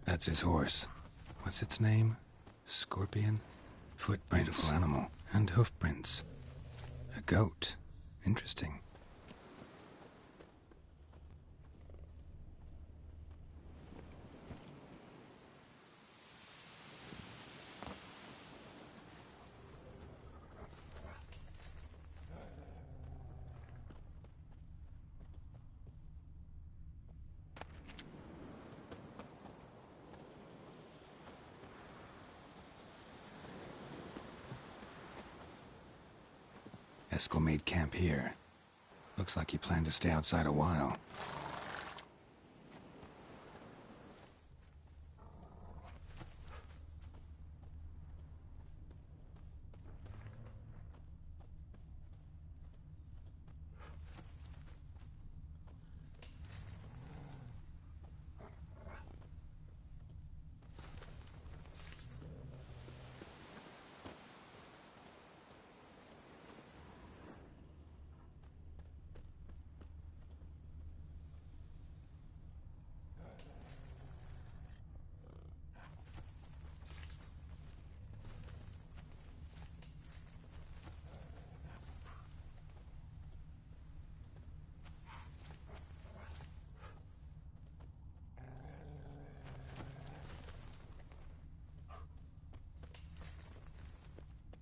That's his horse. What's its name? Scorpion? Footprints. Beautiful animal. And hoofprints. A goat. Interesting. Eskel made camp here. Looks like he planned to stay outside a while.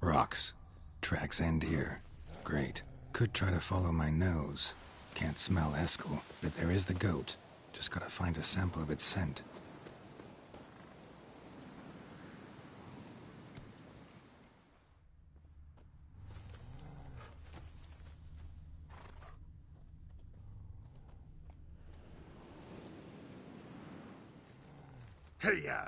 Rocks. Tracks end here. Great. Could try to follow my nose. Can't smell Eskel, but there is the goat. Just gotta find a sample of its scent. Hey-ya!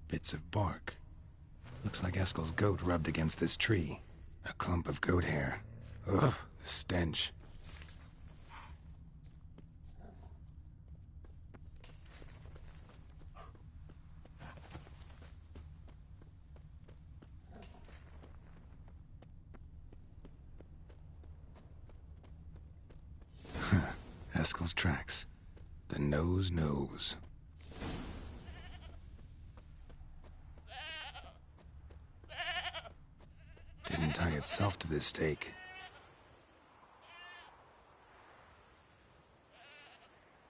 Bits of bark. Looks like Eskel's goat rubbed against this tree. A clump of goat hair. Ugh, the stench. Eskel's tracks. The nose knows. Didn't tie itself to this stake.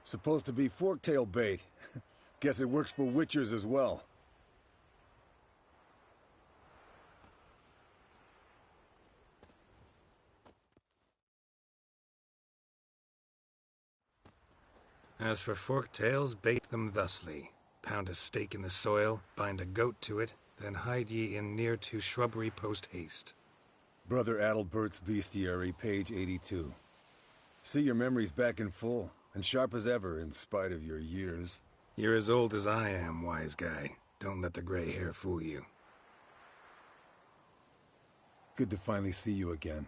Supposed to be forktail bait. Guess it works for witchers as well. As for forked tails, bait them thusly. Pound a stake in the soil, bind a goat to it, then hide ye in near to shrubbery post haste. Brother Adalbert's Bestiary, page 82. See your memories back in full, and sharp as ever in spite of your years. You're as old as I am, wise guy. Don't let the gray hair fool you. Good to finally see you again.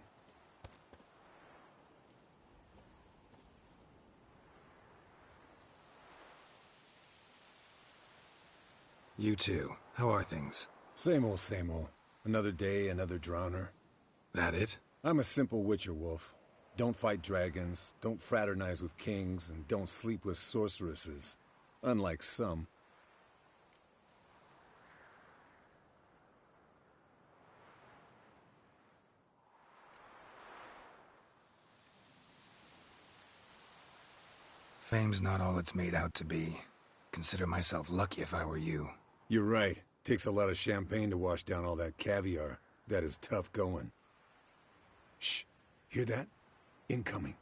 You too. How are things? Same old, same old. Another day, another drowner. That it? I'm a simple witcher wolf. Don't fight dragons, don't fraternize with kings, and don't sleep with sorceresses. Unlike some. Fame's not all it's made out to be. Consider myself lucky if I were you. You're right. Takes a lot of champagne to wash down all that caviar. That is tough going. Shh. Hear that? Incoming.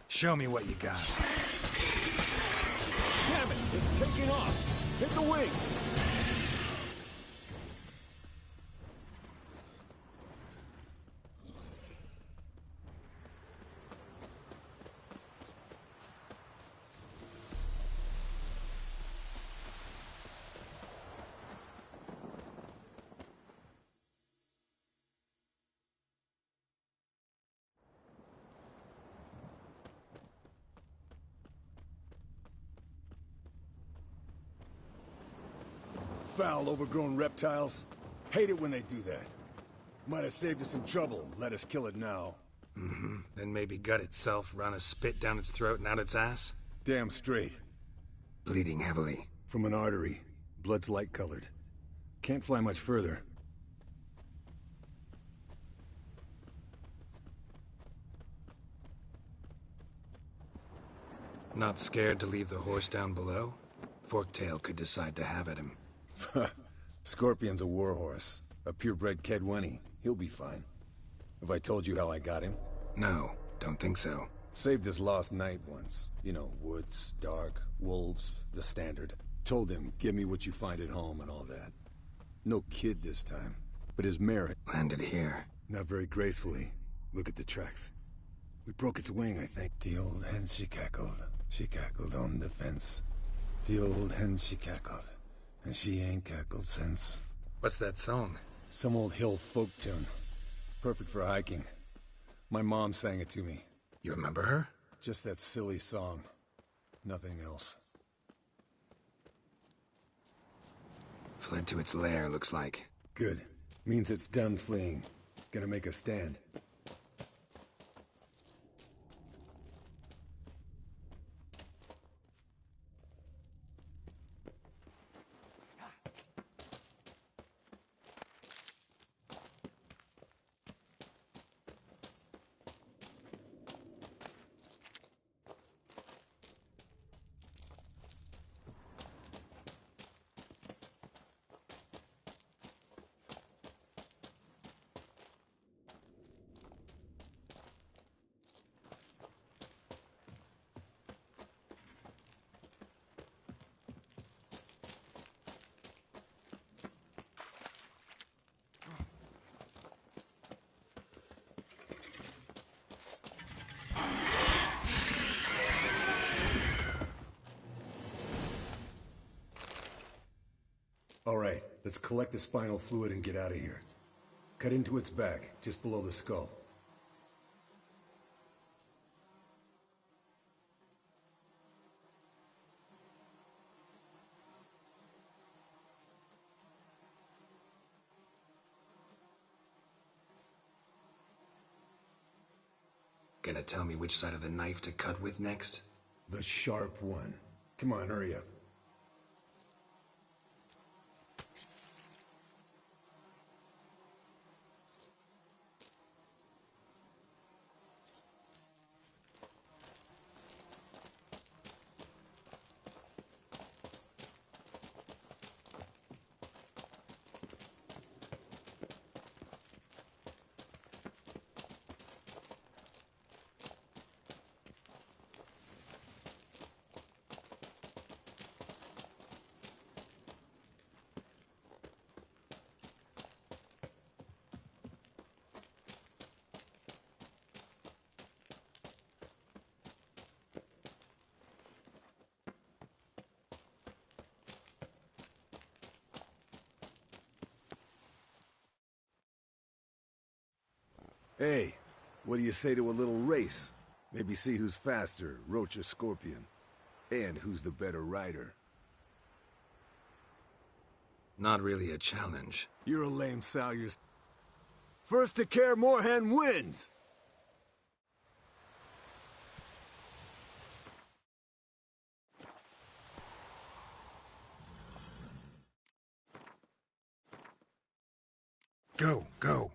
Show me what you got. Damn it! It's taking off! Hit the wings! Foul, overgrown reptiles. Hate it when they do that. Might have saved us some trouble. Let us kill it now. Mm-hmm. Then maybe gut itself, run a spit down its throat and out its ass? Damn straight. Bleeding heavily. From an artery. Blood's light-colored. Can't fly much further. Not scared to leave the horse down below? Forktail could decide to have at him. Scorpion's a warhorse. A purebred Kedwenny. He'll be fine. Have I told you how I got him? No, don't think so. Saved this lost knight once. You know, woods, dark, wolves, the standard. Told him, give me what you find at home and all that. No kid this time, but his merit. Landed here. Not very gracefully. Look at the tracks. We broke its wing, I think. The old hen, she cackled on the fence. The old hen, she cackled, and she ain't cackled since. What's that song? Some old hill folk tune. Perfect for hiking. My mom sang it to me. You remember her? Just that silly song. Nothing else. Fled to its lair, looks like. Good. Means it's done fleeing. Gonna make a stand. All right, let's collect the spinal fluid and get out of here. Cut into its back, just below the skull. Gonna tell me which side of the knife to cut with next? The sharp one. Come on, hurry up. Hey, what do you say to a little race? Maybe see who's faster, Roach or Scorpion. And who's the better rider. Not really a challenge. You're a lame Salyers. First to Kaer Morhen wins! Go, go.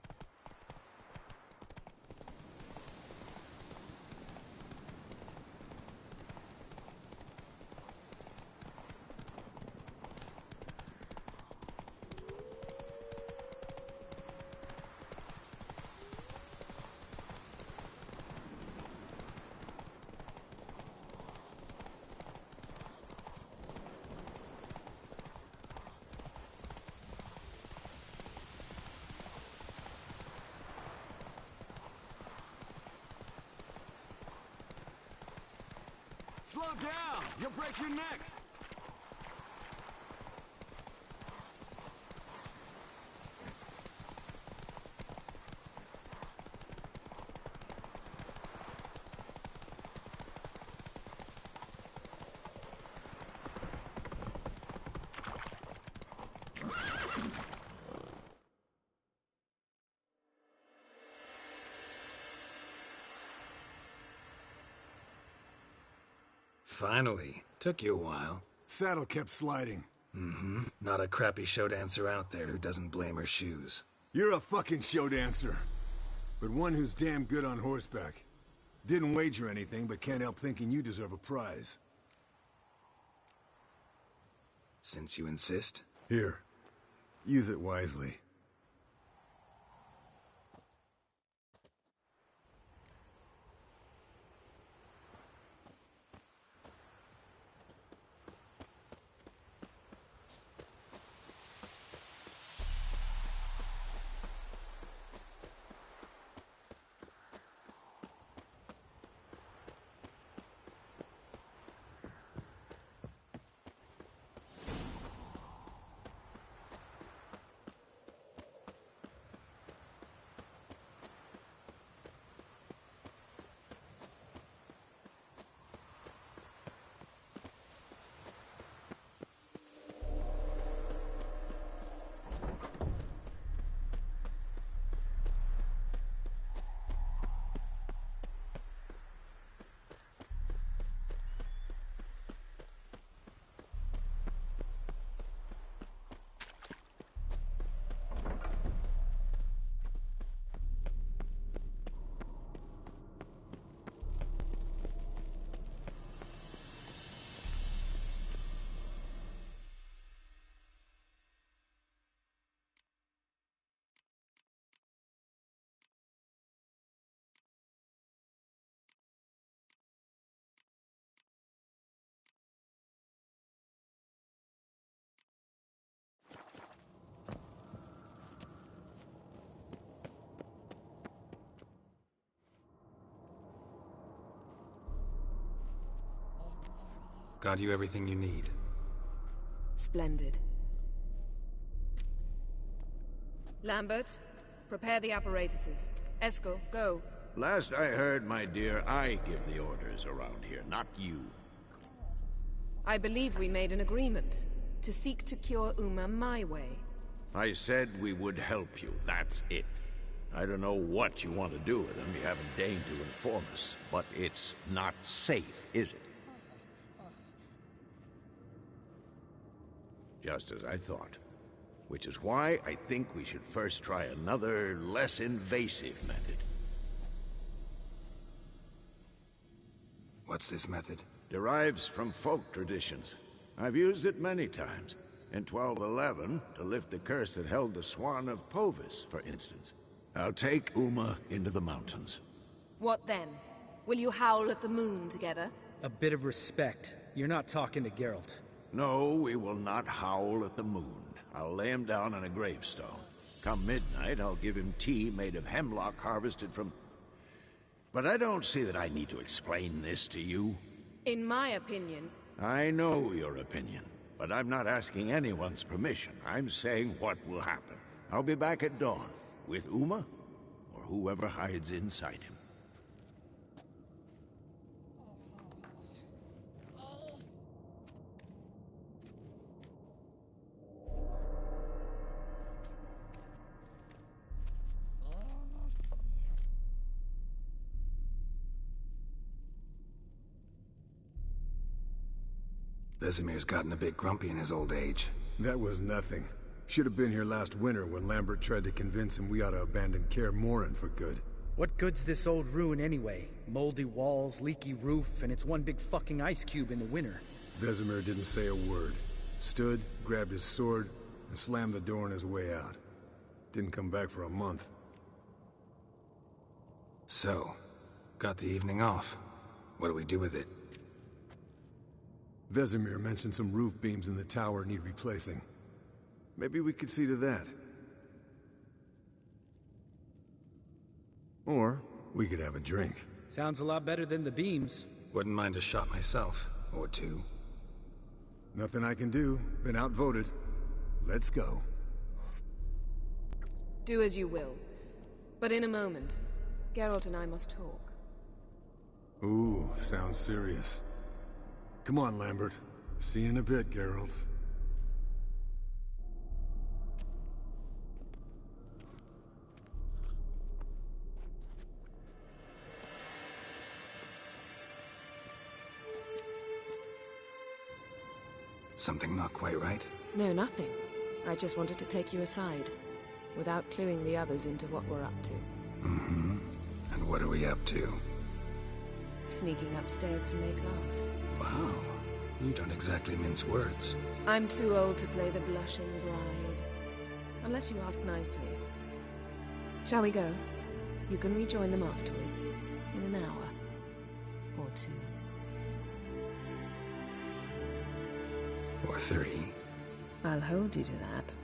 Slow down! You'll break your neck! Finally. Took you a while. Saddle kept sliding. Mm-hmm. Not a crappy show dancer out there who doesn't blame her shoes. You're a fucking show dancer. But one who's damn good on horseback. Didn't wager anything, but can't help thinking you deserve a prize. Since you insist. Here. Use it wisely. Got you everything you need. Splendid. Lambert, prepare the apparatuses. Eskel, go. Last I heard, my dear, I give the orders around here, not you. I believe we made an agreement to seek to cure Uma my way. I said we would help you, that's it. I don't know what you want to do with him, you haven't deigned to inform us. But it's not safe, is it? Just as I thought. Which is why I think we should first try another, less invasive method. What's this method? Derives from folk traditions. I've used it many times. In 1211, to lift the curse that held the Swan of Povis, for instance. I'll take Uma into the mountains. What then? Will you howl at the moon together? A bit of respect. You're not talking to Geralt. No, we will not howl at the moon. I'll lay him down on a gravestone. Come midnight, I'll give him tea made of hemlock harvested from... But I don't see that I need to explain this to you. In my opinion... I know your opinion, but I'm not asking anyone's permission. I'm saying what will happen. I'll be back at dawn. With Uma? Or whoever hides inside him. Vesemir's gotten a bit grumpy in his old age. That was nothing. Should have been here last winter when Lambert tried to convince him we ought to abandon Kaer Morhen for good. What good's this old ruin anyway? Moldy walls, leaky roof, and it's one big fucking ice cube in the winter. Vesemir didn't say a word. Stood, grabbed his sword, and slammed the door on his way out. Didn't come back for a month. So, got the evening off. What do we do with it? Vesemir mentioned some roof beams in the tower need replacing. Maybe we could see to that. Or we could have a drink. Sounds a lot better than the beams. Wouldn't mind a shot myself, or two. Nothing I can do. Been outvoted. Let's go. Do as you will. But in a moment, Geralt and I must talk. Ooh, sounds serious. Come on, Lambert. See you in a bit, Geralt. Something not quite right? No, nothing. I just wanted to take you aside, without cluing the others into what we're up to. Mm-hmm. And what are we up to? Sneaking upstairs to make love. Wow. You don't exactly mince words. I'm too old to play the blushing bride. Unless you ask nicely. Shall we go? You can rejoin them afterwards. In an hour. Or two. Or three. I'll hold you to that.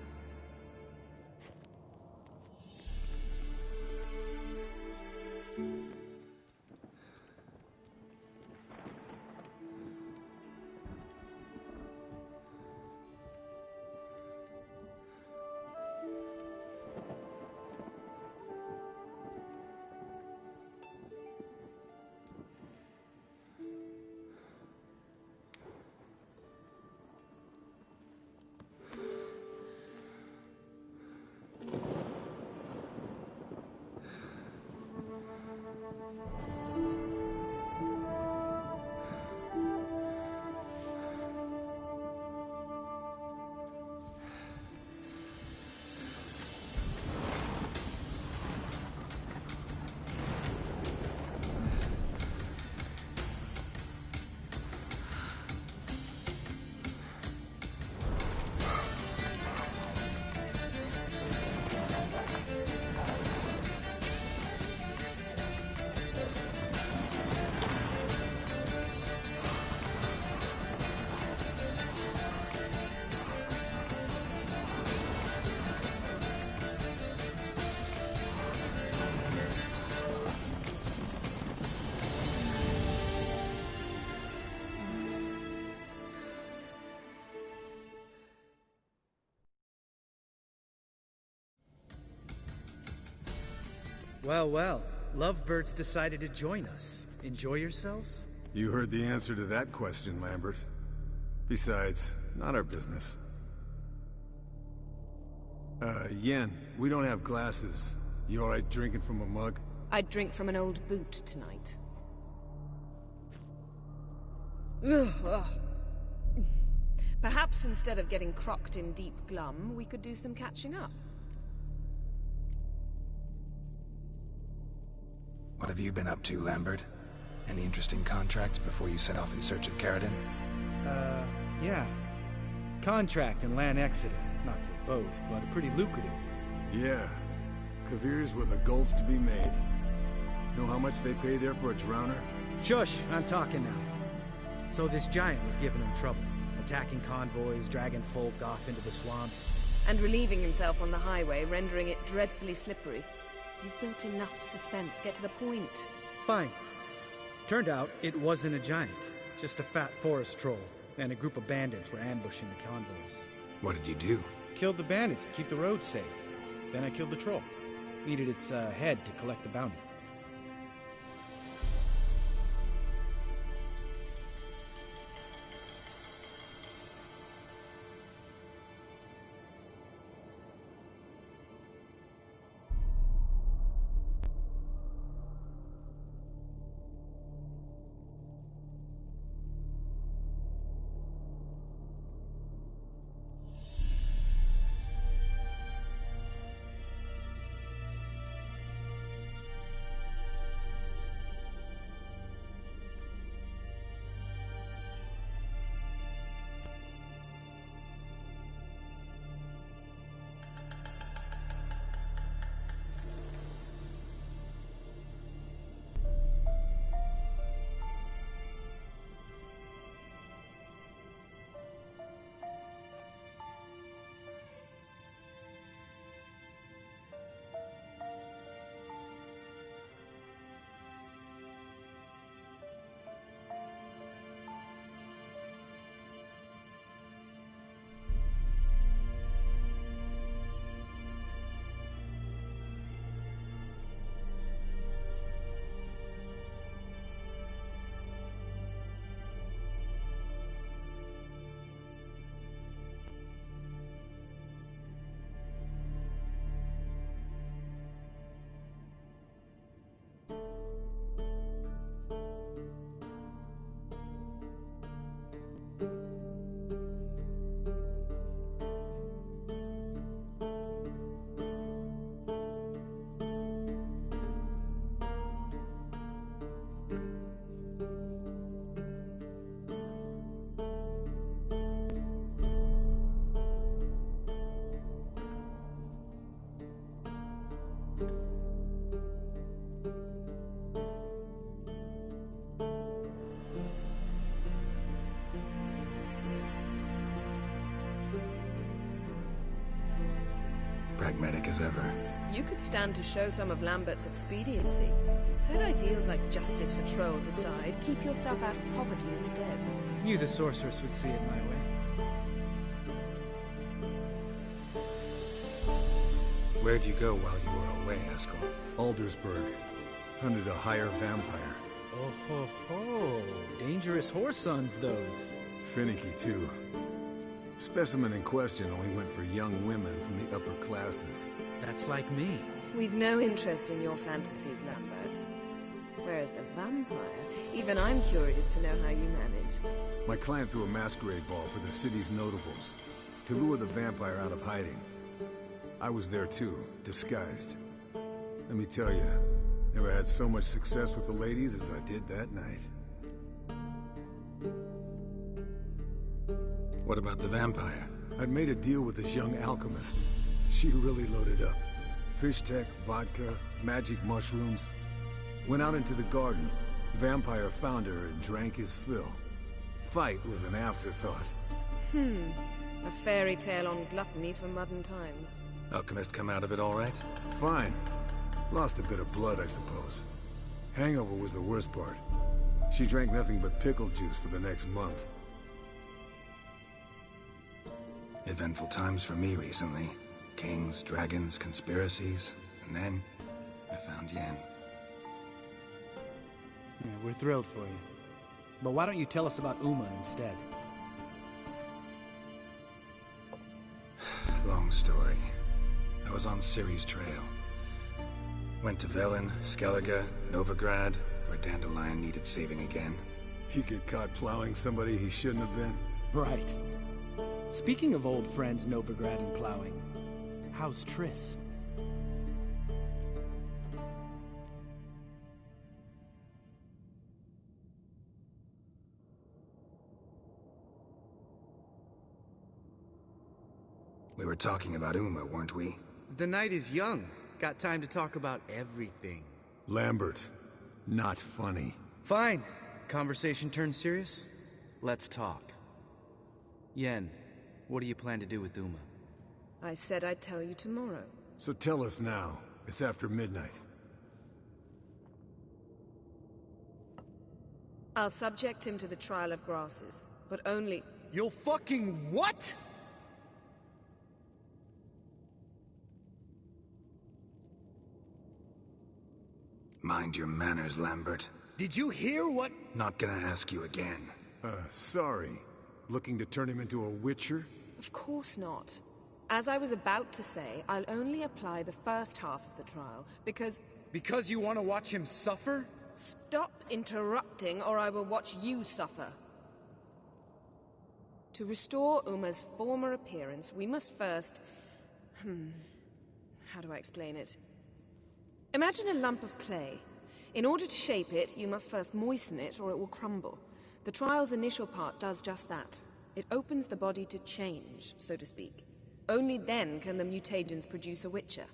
Well, well. Lovebirds decided to join us. Enjoy yourselves? You heard the answer to that question, Lambert. Besides, not our business. Yen, we don't have glasses. You alright drinking from a mug? I'd drink from an old boot tonight. Perhaps instead of getting crocked in deep glum, we could do some catching up. What have you been up to, Lambert? Any interesting contracts before you set off in search of Caradon? Yeah. Contract in Lan Exeter. Not to boast, but a pretty lucrative one. Yeah. Kavir's were the golds to be made. Know how much they pay there for a drowner? Shush, I'm talking now. So this giant was giving them trouble. Attacking convoys, dragging folk off into the swamps. And relieving himself on the highway, rendering it dreadfully slippery. You've built enough suspense. Get to the point. Fine. Turned out it wasn't a giant. Just a fat forest troll. And a group of bandits were ambushing the convoys. What did you do? Killed the bandits to keep the roads safe. Then I killed the troll. Needed its head to collect the bounty. Pragmatic as ever. You could stand to show some of Lambert's expediency. Set ideals like justice for trolls aside, keep yourself out of poverty instead. Knew the sorceress would see it my way. Where'd you go while you were away, Eskel? Aldersburg. Hunted a higher vampire. Oh ho ho. Dangerous horse sons, those. Finicky, too. Specimen in question only went for young women from the upper classes. That's like me. We've no interest in your fantasies, Lambert. Whereas the vampire, even I'm curious to know how you managed. My clan threw a masquerade ball for the city's notables, to lure the vampire out of hiding. I was there too, disguised. Let me tell you, never had so much success with the ladies as I did that night. What about the vampire? I'd made a deal with this young alchemist. She really loaded up. Fish tech, vodka, magic mushrooms. Went out into the garden. Vampire found her and drank his fill. Fight was an afterthought. A fairy tale on gluttony for modern times. Alchemist come out of it all right? Fine. Lost a bit of blood, I suppose. Hangover was the worst part. She drank nothing but pickle juice for the next month. Eventful times for me recently. Kings, dragons, conspiracies. And then, I found Yen. Yeah, we're thrilled for you. But why don't you tell us about Uma instead? Long story. I was on Ciri's trail. Went to Velen, Skellige, Novigrad, where Dandelion needed saving again. He get caught plowing somebody he shouldn't have been. Right. Speaking of old friends Novigrad and plowing, how's Triss? We were talking about Uma, weren't we? The night is young. Got time to talk about everything. Lambert. Not funny. Fine. Conversation turned serious? Let's talk. Yen, what do you plan to do with Uma? I said I'd tell you tomorrow. So tell us now. It's after midnight. I'll subject him to the trial of grasses, but only... You'll fucking what? Mind your manners, Lambert. Did you hear what? Not gonna ask you again. Sorry. Looking to turn him into a witcher? Of course not. As I was about to say, I'll only apply the first half of the trial, because... Because you want to watch him suffer? Stop interrupting, or I will watch you suffer. To restore Uma's former appearance, we must first... How do I explain it? Imagine a lump of clay. In order to shape it, you must first moisten it, or it will crumble. The trial's initial part does just that. It opens the body to change, so to speak. Only then can the mutagens produce a witcher.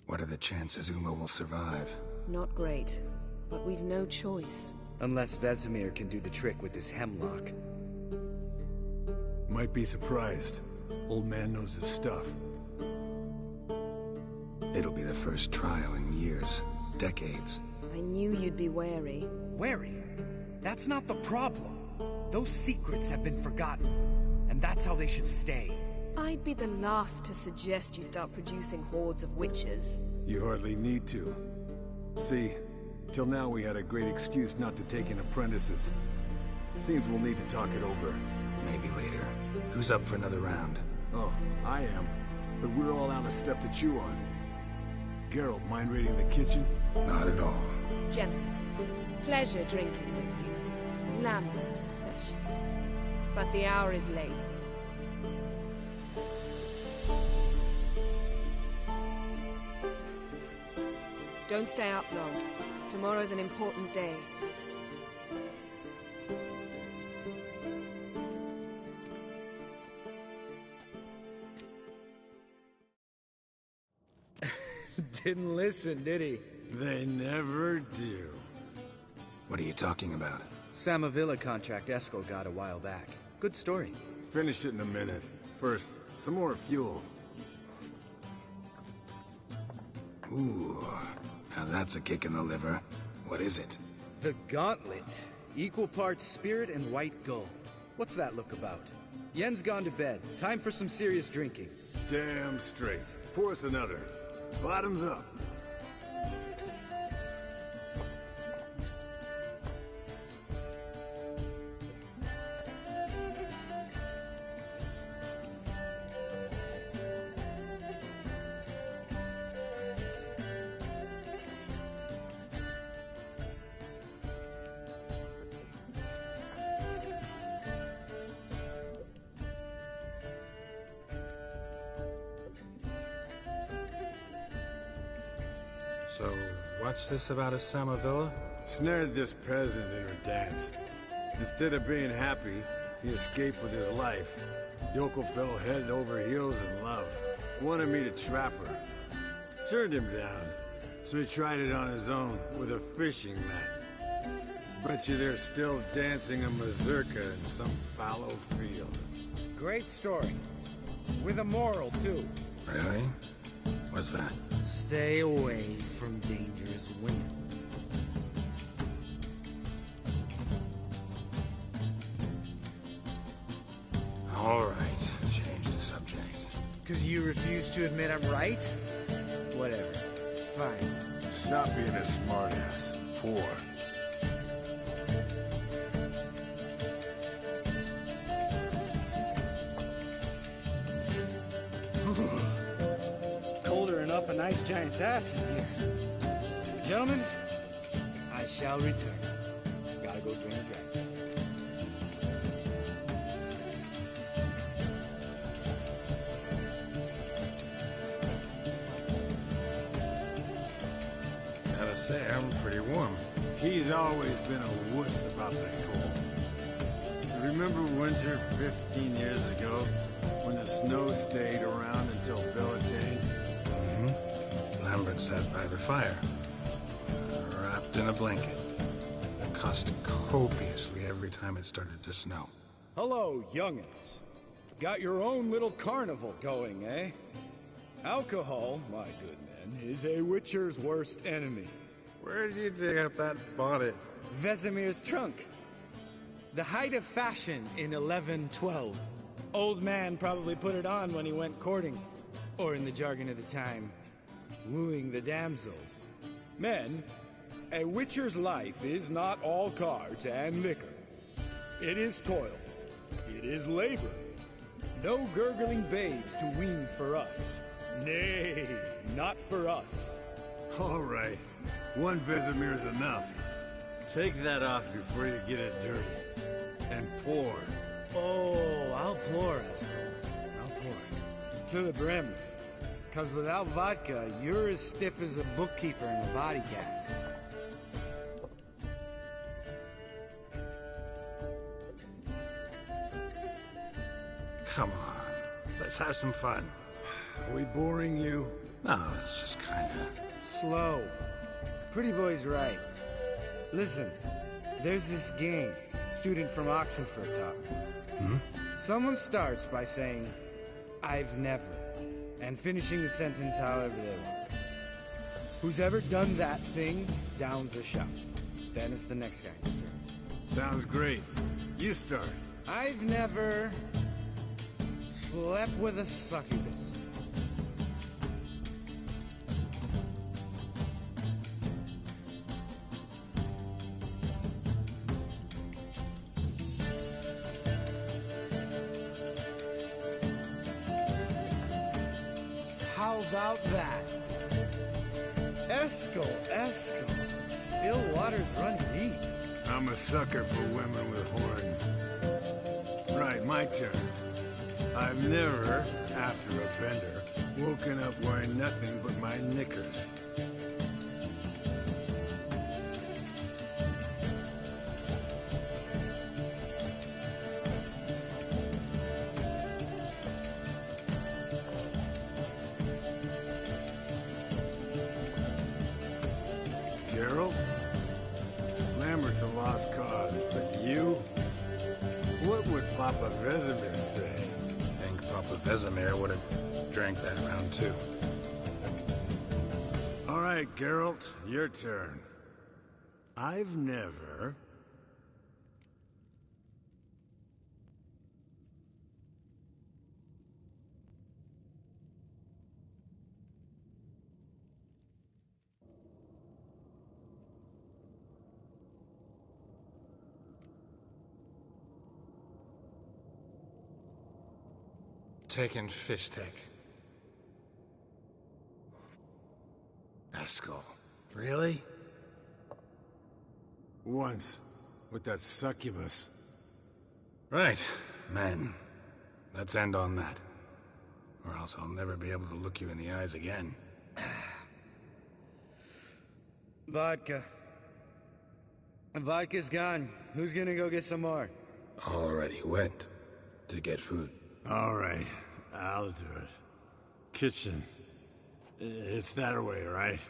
What are the chances Uma will survive? Not great, but we've no choice. Unless Vesemir can do the trick with his hemlock. Might be surprised. Old man knows his stuff. It'll be the first trial in years, decades. I knew you'd be wary. Wary? That's not the problem. Those secrets have been forgotten, and that's how they should stay. I'd be the last to suggest you start producing hordes of witches. You hardly need to. See, till now we had a great excuse not to take in apprentices. Seems we'll need to talk it over. Maybe later. Who's up for another round? Oh, I am. But we're all out of stuff to chew on. Geralt, mind raiding the kitchen? Not at all. Gentlemen, pleasure drinking with you. Lambert especially. But the hour is late. Don't stay up long. Tomorrow's an important day. Didn't listen, did he? They never do. What are you talking about? Samavilla contract Eskel got a while back. Good story. Finish it in a minute. First, some more fuel. Ooh, now that's a kick in the liver. What is it? The Gauntlet. Equal parts spirit and white gold. What's that look about? Yen's gone to bed. Time for some serious drinking. Damn straight. Pour us another. Bottoms up. So, what's this about a Samavilla? Snared this peasant in her dance. Instead of being happy, he escaped with his life. Yoko fell head over heels in love. Wanted me to trap her. Turned him down. So he tried it on his own with a fishing net. Bet you they're still dancing a mazurka in some fallow field. Great story. With a moral, too. Really? What's that? Stay away from dangerous women. All right, change the subject. Because you refuse to admit I'm right? Whatever. Fine. Stop being a smartass. Poor. Coldering up a nice giant's ass in here. Gentlemen, I shall return. Gotta go drain the dragon. Gotta say, I'm pretty warm. He's always been a wuss about the cold. Remember winter 15 years ago, when the snow stayed around until Bellatane? Lambert sat by the fire, wrapped in a blanket. Cussed copiously every time it started to snow. Hello, young'uns. Got your own little carnival going, eh? Alcohol, my good men, is a witcher's worst enemy. Where did you dig up that bonnet? Vesemir's trunk. The height of fashion in 1112. Old man probably put it on when he went courting. Or in the jargon of the time, wooing the damsels. Men, a witcher's life is not all cards and liquor. It is toil. It is labor. No gurgling babes to wean for us. Nay, not for us. All right. One Vesemir's enough. Take that off before you get it dirty. And pour. Oh, I'll pour, Eskel. I'll pour. To the brim. 'Cause without vodka, you're as stiff as a bookkeeper in a body cast. Come on, let's have some fun. Are we boring you? No, it's just kinda... Slow. Pretty boy's right. Listen, there's this game student from Oxenford taught me. Someone starts by saying, I've never, and finishing the sentence however they want. Who's ever done that thing downs a shot. Then it's the next guy's turn. Sounds great. You start. I've never slept with a succubus. How about that? Eskel. Still waters run deep. I'm a sucker for women with horns. Right, my turn. I've never, after a bender, woken up wearing nothing but my knickers. Geralt? Lambert's a lost cause, but you? What would Papa Vesemir say? I think Papa Vesemir would have drank that round too. All right, Geralt, your turn. I've never... Taken Fistek. Eskel. Really? Once, with that succubus. Right, men. Let's end on that. Or else I'll never be able to look you in the eyes again. Vodka. Vodka's gone. Who's gonna go get some more? Already went. To get food. All right, I'll do it. Kitchen. It's that way, right?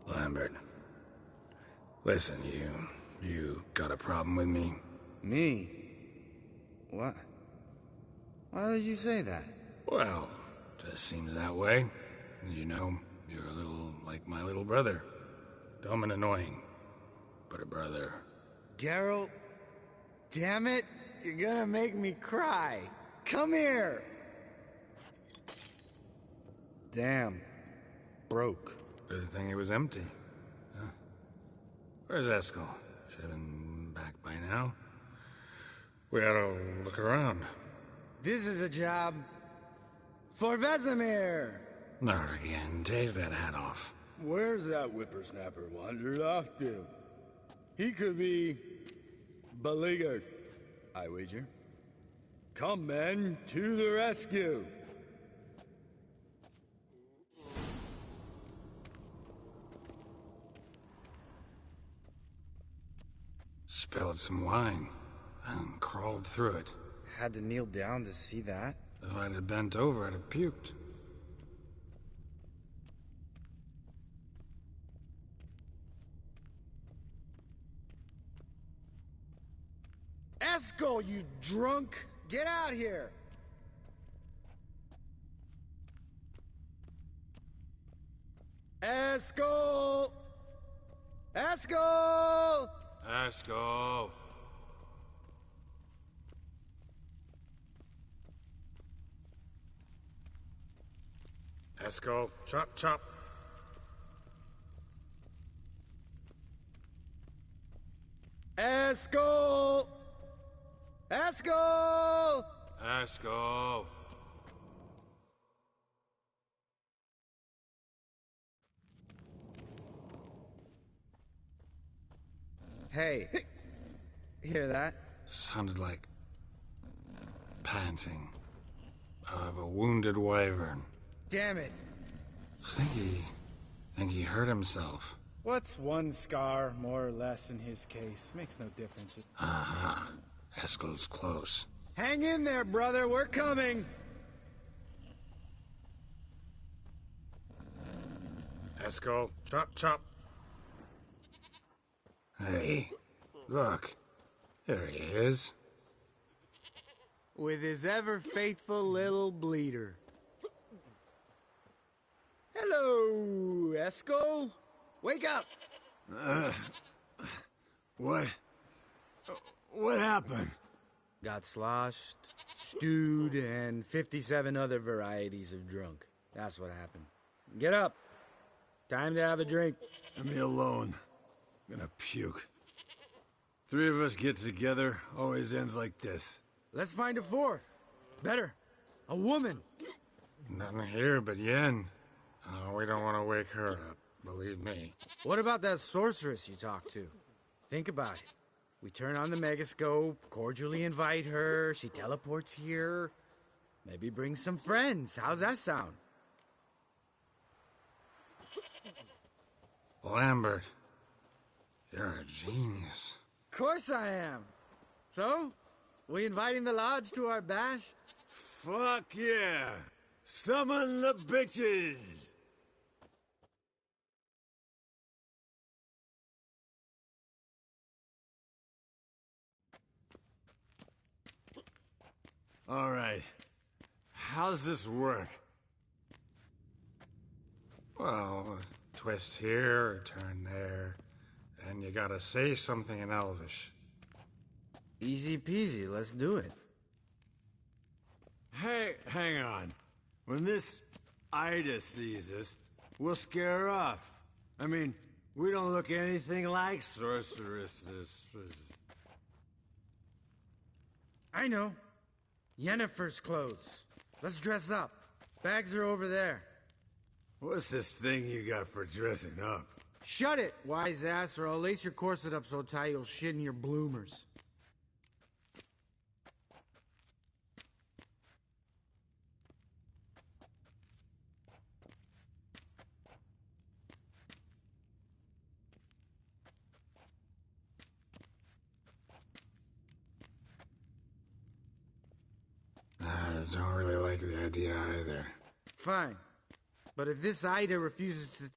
Lambert. Listen, you got a problem with me? Me? What? Why would you say that? Well, just seems that way. You know, you're a little like my little brother. Dumb and annoying, but a brother. Geralt, damn it, you're gonna make me cry. Come here! Damn. Broke. Good thing it was empty. Huh? Where's Eskel? Should have been back by now. We ought to look around. This is a job for Vesemir! Not again. Take that hat off. Where's that whippersnapper wandered off to? He could be beleaguered, I wager. Come, men, to the rescue! Spilled some wine and crawled through it. Had to kneel down to see that? If I'd have bent over, I'd have puked. Eskel, you drunk! Get out here! Eskel! Eskel! Eskel! Eskel, chop, chop. Eskel! Eskel! Eskel! Hey, hear that? Sounded like panting of a wounded wyvern. Damn it. Think he hurt himself. What's one scar, more or less, in his case? Makes no difference. Aha. Eskel's close. Hang in there, brother. We're coming. Eskel, chop, chop. Hey, look. There he is. With his ever-faithful little bleeder. Hello, Eskel. Wake up! What? What happened? Got sloshed, stewed, and 57 other varieties of drunk. That's what happened. Get up. Time to have a drink. Leave me alone. I'm gonna puke. Three of us get together, always ends like this. Let's find a fourth. Better. A woman. Nothing here but Yen. Oh, we don't want to wake her up, believe me. What about that sorceress you talked to? Think about it. We turn on the megascope, cordially invite her, she teleports here. Maybe bring some friends. How's that sound? Lambert, you're a genius. Of course I am. So, we inviting the lodge to our bash? Fuck yeah! Summon the bitches! All right. How's this work? Well, twist here, turn there, and you gotta say something in Elvish. Easy peasy, let's do it. Hey, hang on. When this Ida sees us, we'll scare her off. I mean, we don't look anything like sorceresses. I know. Yennefer's clothes. Let's dress up. Bags are over there. What's this thing you got for dressing up? Shut it, wise ass, or I'll lace your corset up so tight you'll shit in your bloomers. I don't really like the idea either. Fine. But if this Ida refuses to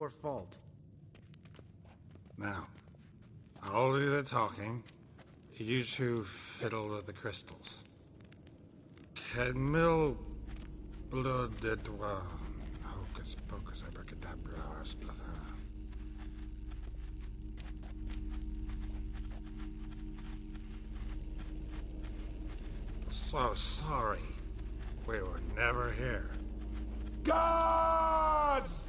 Your fault. Now, I'll do the talking. You two fiddle with the crystals. Camille blood de doigt. Hocus pocus abracadabra splather. So sorry. We were never here. Guards!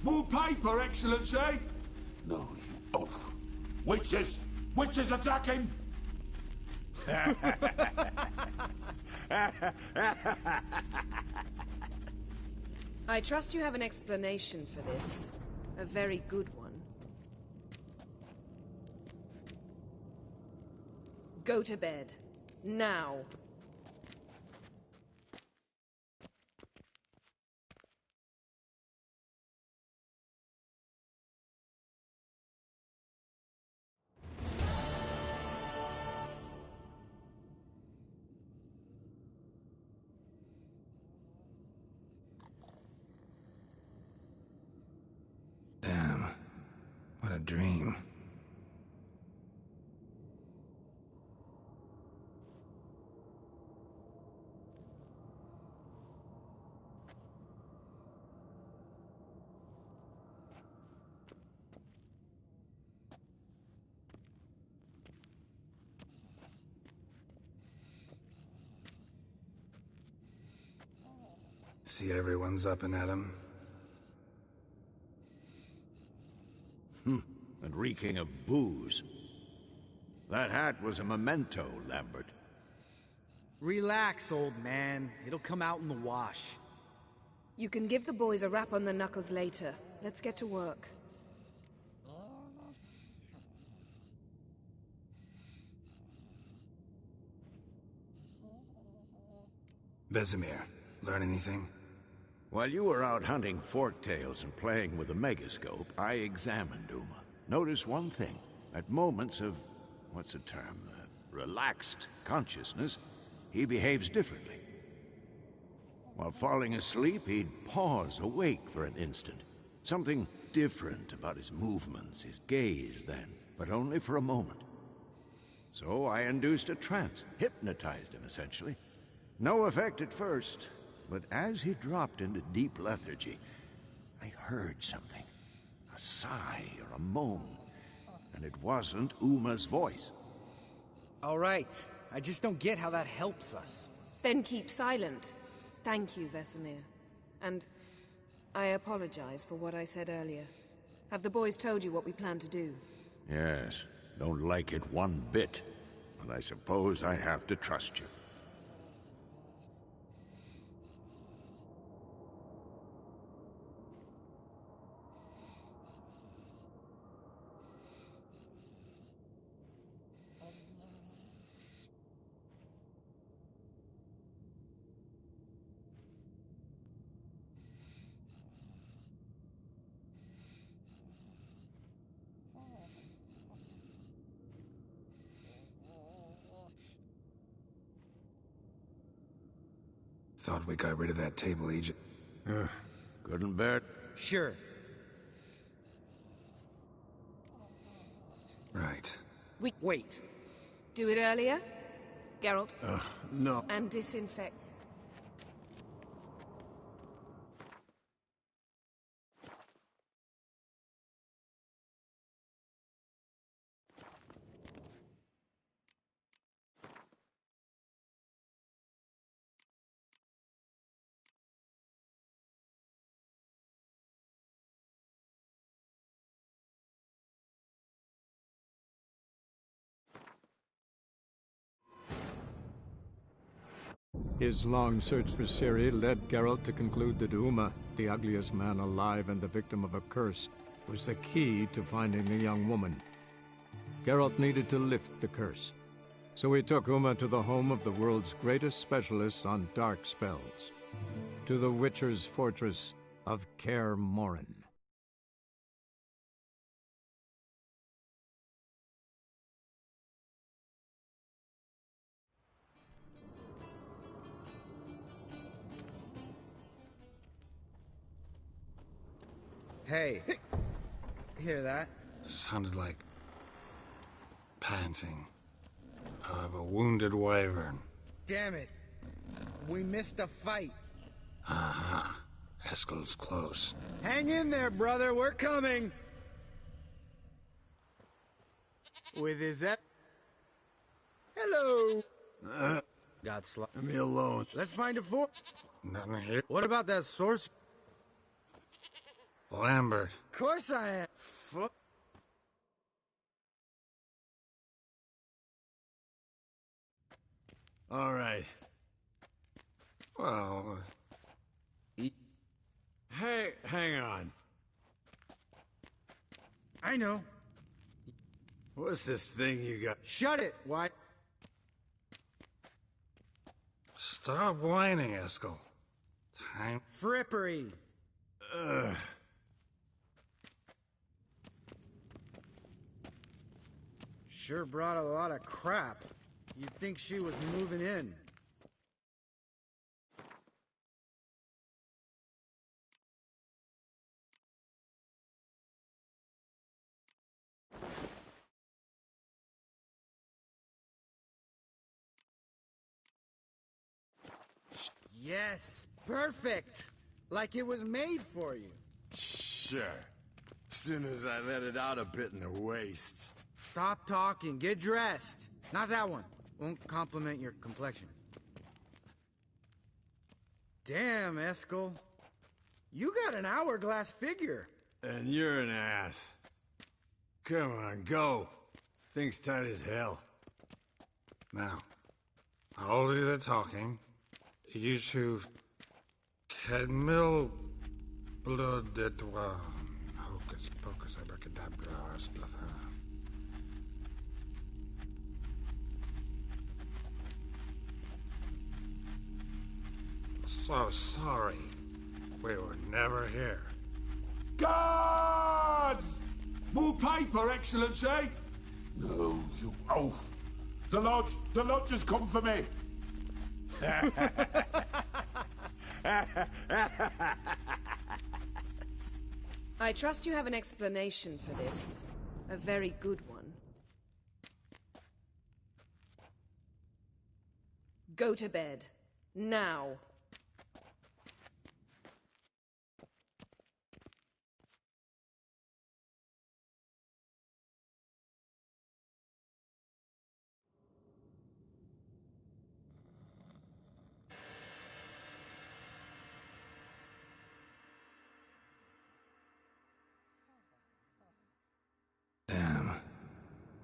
More paper, Excellency! No, you oaf. Witches! Witches attacking! I trust you have an explanation for this. A very good one. Go to bed. Now. Damn. What a dream. See everyone's up and at 'em. And reeking of booze. That hat was a memento, Lambert. Relax, old man. It'll come out in the wash. You can give the boys a rap on the knuckles later. Let's get to work. Vesemir, learn anything? While you were out hunting forktails and playing with the megascope, I examined Uma. Notice one thing. At moments of, what's the term, relaxed consciousness, he behaves differently. While falling asleep, he'd pause awake for an instant. Something different about his movements, his gaze then, but only for a moment. So I induced a trance, hypnotized him essentially. No effect at first, but as he dropped into deep lethargy, I heard something. A sigh or a moan. And it wasn't Uma's voice. All right. I just don't get how that helps us. Then keep silent. Thank you, Vesemir. And I apologize for what I said earlier. Have the boys told you what we plan to do? Yes, don't like it one bit. But I suppose I have to trust you. Thought we got rid of that table agent. Couldn't bear it. Sure. Right. Wait. Do it earlier? Geralt? No. And disinfect. His long search for Ciri led Geralt to conclude that Uma, the ugliest man alive and the victim of a curse, was the key to finding the young woman. Geralt needed to lift the curse, so he took Uma to the home of the world's greatest specialists on dark spells, to the Witcher's fortress of Kaer Morhen. Hey, hear that? Sounded like panting of a wounded wyvern. Damn it. We missed a fight. Aha. Eskel's close. Hang in there, brother. We're coming. With his Hello. Got Leave me alone. Let's find a fort. Nothing here. What about that source? Lambert. Of course I am. All right. Well, Hey, hang on. I know. What's this thing you got? Shut it. Why? stop whining, Eskel. Time. Frippery. Sure brought a lot of crap. You'd think she was moving in. Yes, perfect. Like it was made for you. Sure. Soon as I let it out a bit in the waist. Stop talking, get dressed. Not that one. Won't compliment your complexion. Damn, Eskel. You got an hourglass figure. And you're an ass. Come on, go. Thing's tight as hell. Now, I'll do the talking. You two can mill blood de toi. Hocus pocus abracadabra splather. So sorry. We were never here. Guards! More paper, Excellency! No, you oaf. The lodge has come for me. I trust you have an explanation for this. A very good one. Go to bed. Now. Damn.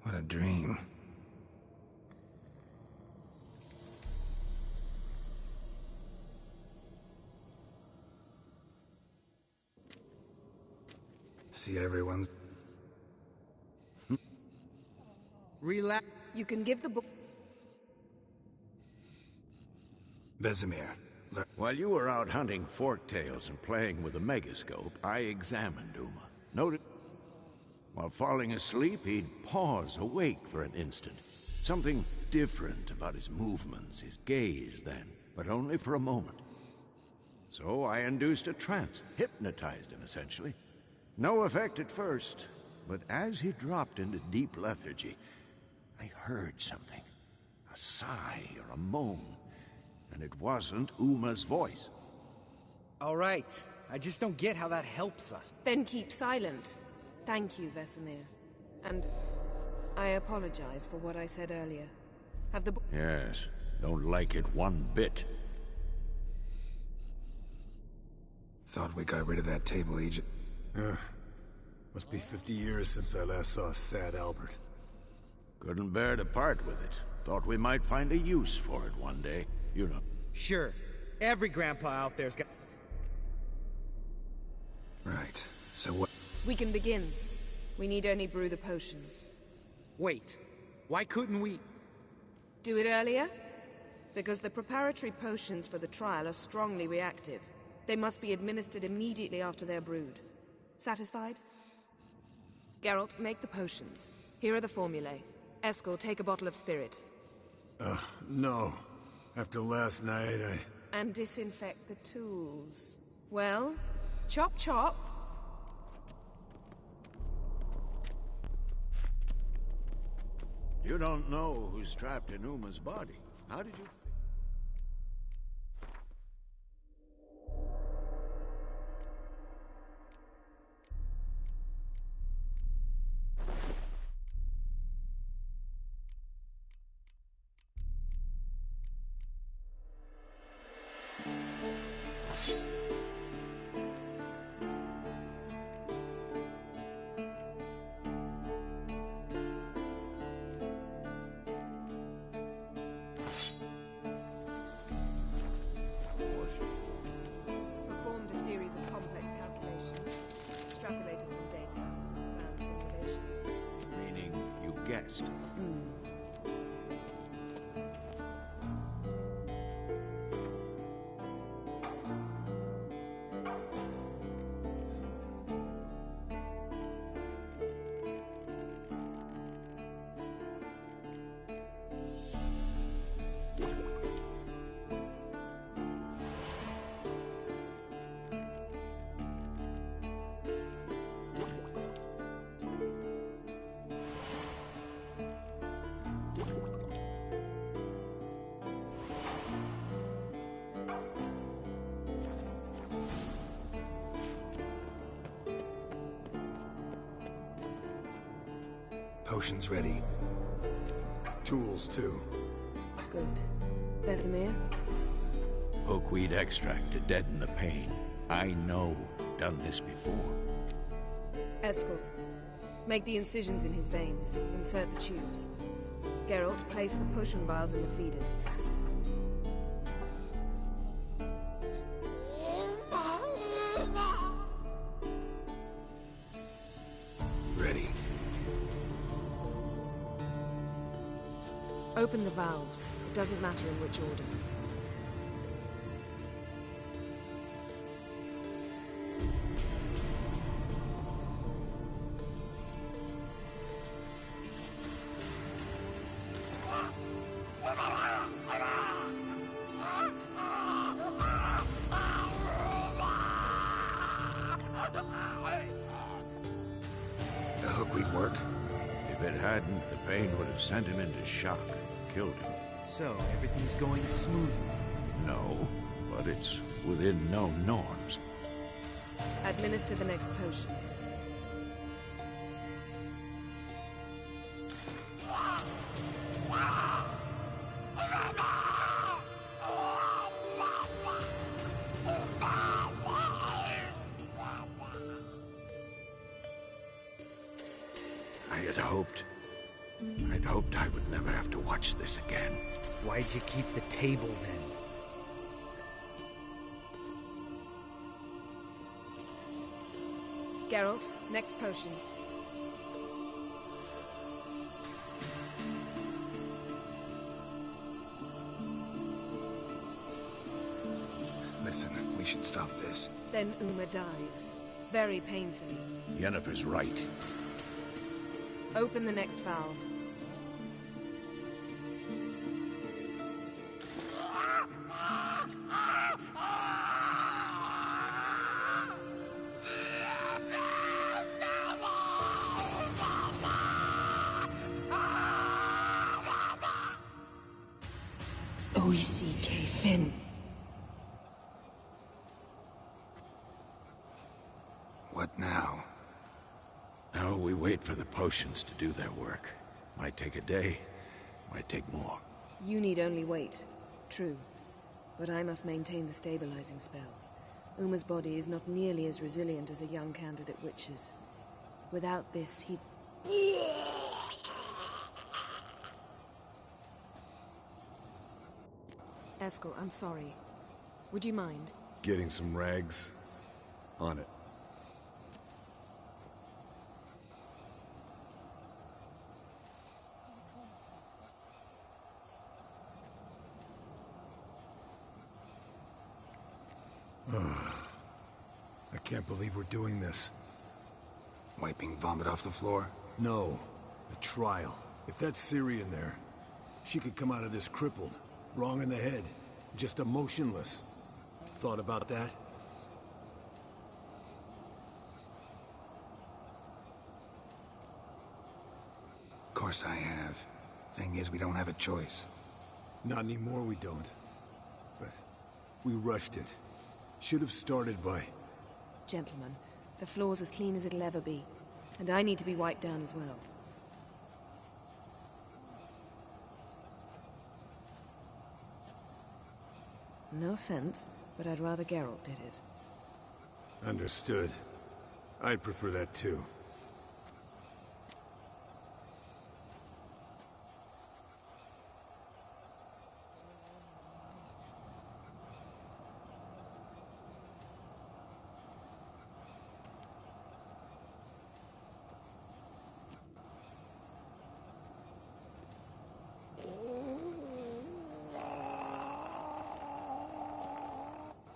What a dream. See everyone's. Relax. You can give the book. Vesemir. While you were out hunting forktails and playing with the megascope, I examined Uma. Noted. While falling asleep, he'd pause awake for an instant. Something different about his movements, his gaze then, but only for a moment. So I induced a trance, hypnotized him essentially. No effect at first, but as he dropped into deep lethargy, I heard something. A sigh or a moan. And it wasn't Uma's voice. All right. I just don't get how that helps us. Then keep silent. Thank you, Vesemir. And I apologize for what I said earlier. Have the Yes, don't like it one bit. Thought we got rid of that table, Agent. Must be 50 years since I last saw sad Albert. Couldn't bear to part with it. Thought we might find a use for it one day. You know. Sure. Every grandpa out there's got... Right. So what? We can begin. We need only brew the potions. Wait. Why couldn't we... Do it earlier? Because the preparatory potions for the trial are strongly reactive. They must be administered immediately after they're brewed. Satisfied? Geralt, make the potions. Here are the formulae. Eskel, take a bottle of spirit. No. After last night, And disinfect the tools. Well, chop chop. You don't know who's trapped in Uma's body. How did you... Performed a series of complex calculations, extrapolated some data, ran simulations. Meaning you guessed. Potions ready. Tools, too. Good. Vesemir? Hookweed extract to deaden the pain. I know. Done this before. Eskel. Make the incisions in his veins. Insert the tubes. Geralt, place the potion vials in the feeders. Ready. Open the valves. It doesn't matter in which order. The hookweed work? If it hadn't, the pain would have sent him into shock. Killed him. So, everything's going smoothly. No, but it's within known norms. Administer the next potion. I'd hoped I would never have to watch this again. Why'd you keep the table then? Geralt, next potion. Listen, we should stop this. Then Uma dies. Very painfully. Yennefer's right. Open the next valve. Oici Finn. What now? Now we wait for the potions to do their work. Might take a day, might take more. You need only wait. True. But I must maintain the stabilizing spell. Uma's body is not nearly as resilient as a young candidate witch's. Without this, he'd... Eskel, I'm sorry. Would you mind? Getting some rags? On it. I can't believe we're doing this. Wiping vomit off the floor? No. The trial. If that's Ciri in there, she could come out of this crippled, wrong in the head, just emotionless. Thought about that? Of course I have. Thing is, we don't have a choice. Not anymore, we don't. But we rushed it. Should have started by... Gentlemen, the floor's as clean as it'll ever be. And I need to be wiped down as well. No offense, but I'd rather Geralt did it. Understood. I'd prefer that too.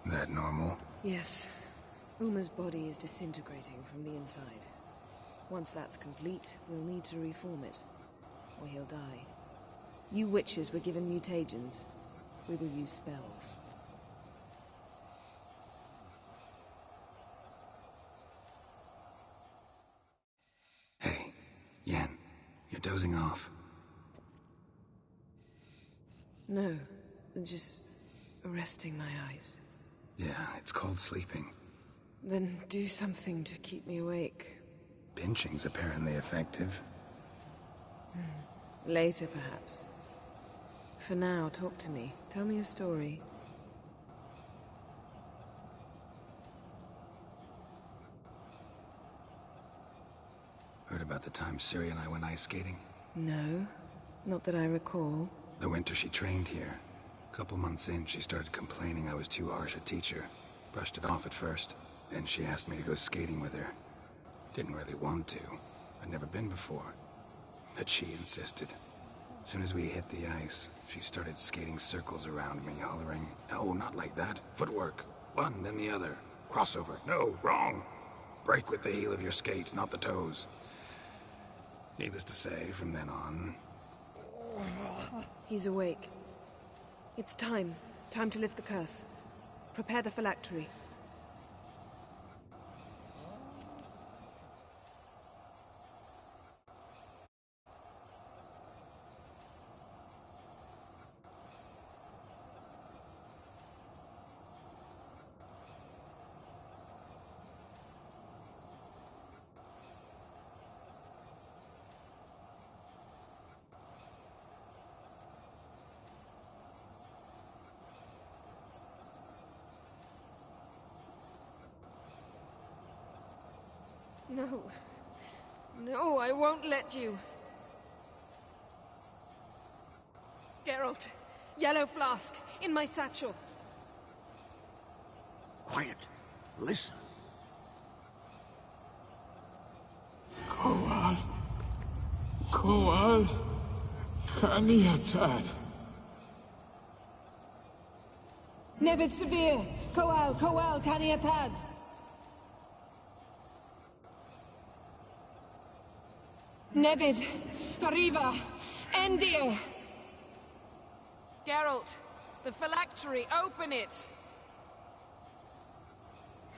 That normal? Yes. Uma's body is disintegrating from the inside. Once that's complete, we'll need to reform it, or he'll die. You witches were given mutagens. We will use spells. Hey, Yen, you're dozing off. No, just resting my eyes. Yeah, it's called sleeping. Then do something to keep me awake. Pinching's apparently effective. Later, perhaps. For now, talk to me. Tell me a story. Heard about the time Ciri and I went ice skating? No, not that I recall. The winter she trained here. A couple months in, she started complaining I was too harsh a teacher. Brushed it off at first. Then she asked me to go skating with her. Didn't really want to. I'd never been before. But she insisted. As soon as we hit the ice, she started skating circles around me, hollering, "No, not like that. Footwork. One, then the other. Crossover. No, wrong. Break with the heel of your skate, not the toes." Needless to say, from then on... He's awake. It's time. Time to lift the curse. Prepare the phylactery. No. No, I won't let you. Geralt, yellow flask, in my satchel. Quiet. Listen. Koal. Koal. Kaniatad. Nevid Severe. Koal, Kaniatad. Nevid, Arriva, Endir. Geralt, the phylactery, open it!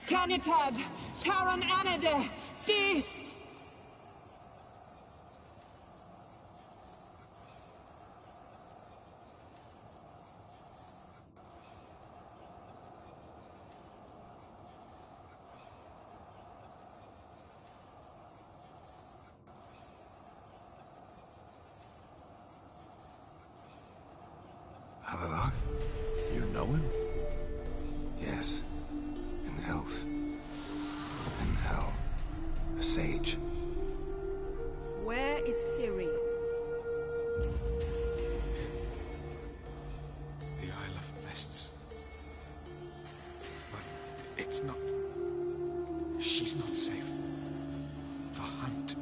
Canitad, Taran Anade, Dis! Avalok? You know him? Yes. An elf. An hell. A sage. Where is Ciri? The Isle of Mists. But it's not... She's not safe. The hunt.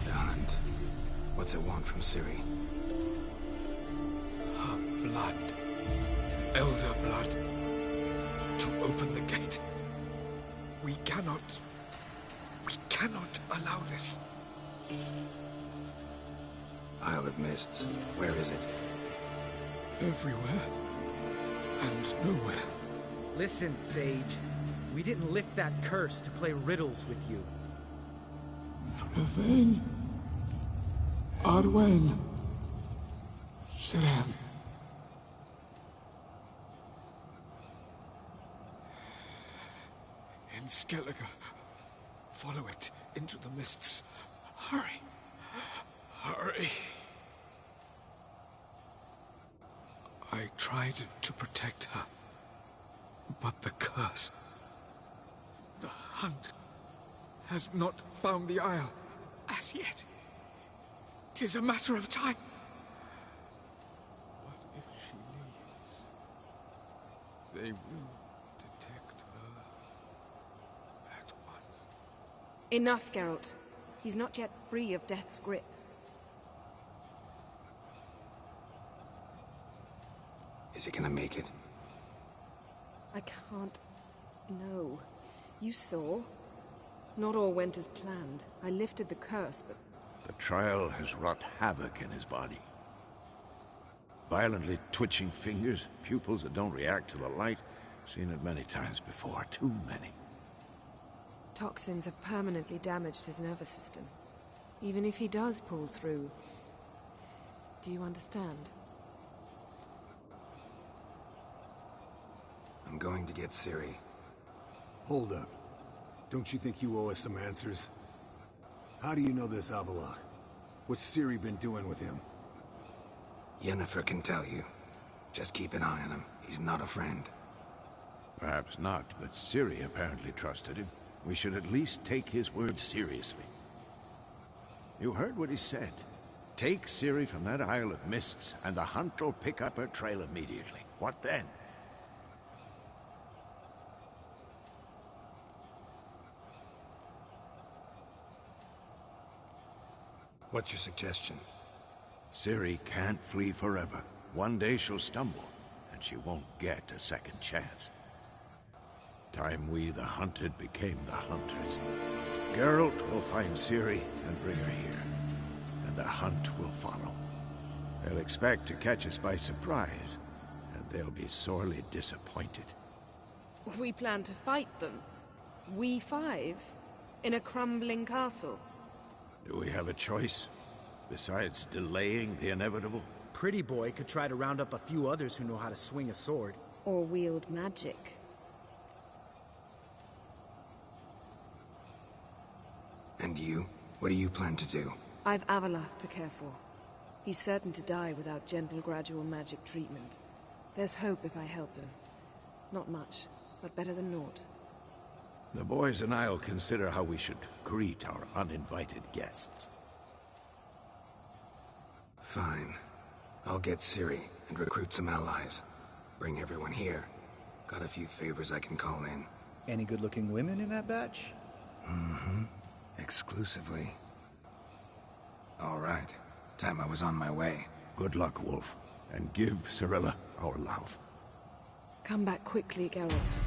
The hunt. What's it want from Ciri? Her blood. Elder blood. To open the gate. We cannot allow this. Isle of Mists. Where is it? Everywhere. And nowhere. Listen, Sage. We didn't lift that curse to play riddles with you. Yvain. Arwen. Siren. In Skellige. Follow it into the mists. Hurry. Hurry. I tried to protect her. But the curse... The hunt has not found the Isle as yet. 'Tis a matter of time. What if she leaves? They will detect her at once. Enough, Geralt. He's not yet free of death's grip. Is he gonna make it? I can't... No. You saw. Not all went as planned. I lifted the curse, but... The trial has wrought havoc in his body. Violently twitching fingers, pupils that don't react to the light. Seen it many times before, too many. Toxins have permanently damaged his nervous system. Even if he does pull through... Do you understand? I'm going to get Ciri. Hold up. Don't you think you owe us some answers? How do you know this Avallac'h? What's Ciri been doing with him? Yennefer can tell you. Just keep an eye on him. He's not a friend. Perhaps not, but Ciri apparently trusted him. We should at least take his word seriously. You heard what he said. Take Ciri from that Isle of Mists, and the hunt will pick up her trail immediately. What then? What's your suggestion? Ciri can't flee forever. One day she'll stumble, and she won't get a second chance. Time we, the hunted, became the hunters. Geralt will find Ciri and bring her here, and the hunt will follow. They'll expect to catch us by surprise, and they'll be sorely disappointed. We plan to fight them. We five? In a crumbling castle? Do we have a choice? Besides delaying the inevitable? Pretty Boy could try to round up a few others who know how to swing a sword. Or wield magic. And you? What do you plan to do? I've Avallac'h to care for. He's certain to die without gentle, gradual magic treatment. There's hope if I help him. Not much, but better than naught. The boys and I'll consider how we should greet our uninvited guests. Fine. I'll get Ciri and recruit some allies. Bring everyone here. Got a few favors I can call in. Any good-looking women in that batch? Mm-hmm. Exclusively. All right. Time I was on my way. Good luck, Wolf. And give Cirilla our love. Come back quickly, Geralt.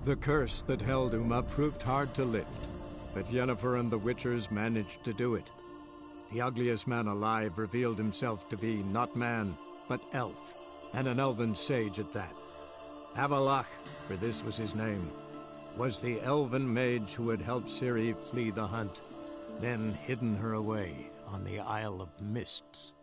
The curse that held Uma proved hard to lift, but Yennefer and the Witchers managed to do it. The ugliest man alive revealed himself to be not man, but elf, and an elven sage at that. Avalach, for this was his name, was the elven mage who had helped Ciri flee the hunt, then hidden her away on the Isle of Mists.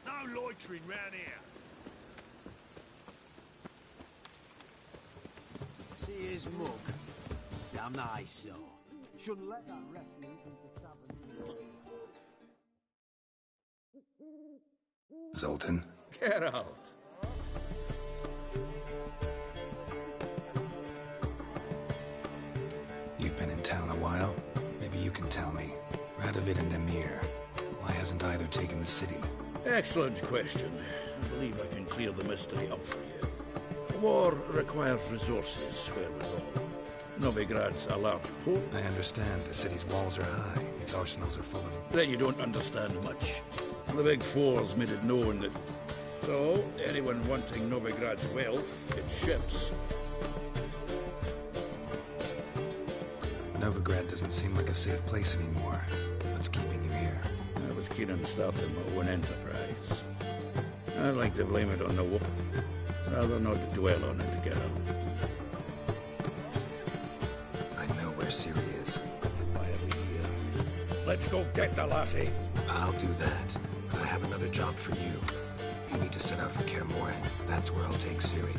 No loitering round here. See his mug? Damn eyesore. Shouldn't let that refuse into tavern. Zoltan? Get out. You've been in town a while. Maybe you can tell me. Radovid and Emir. Why hasn't either taken the city? Excellent question. I believe I can clear the mystery up for you. The war requires resources, wherewithal. Novigrad's a large port. I understand. The city's walls are high. Its arsenals are full of... Then you don't understand much. The Big Four's made it known that... So, anyone wanting Novigrad's wealth, its ships. Novigrad doesn't seem like a safe place anymore. What's keeping you here? I was keen on starting my own enterprise. I'd like to blame it on the war, rather not dwell on it together. I know where Ciri is. Why are we here? Let's go get the lassie. I'll do that, but I have another job for you. You need to set out for Kaer Morhen. That's where I'll take Ciri.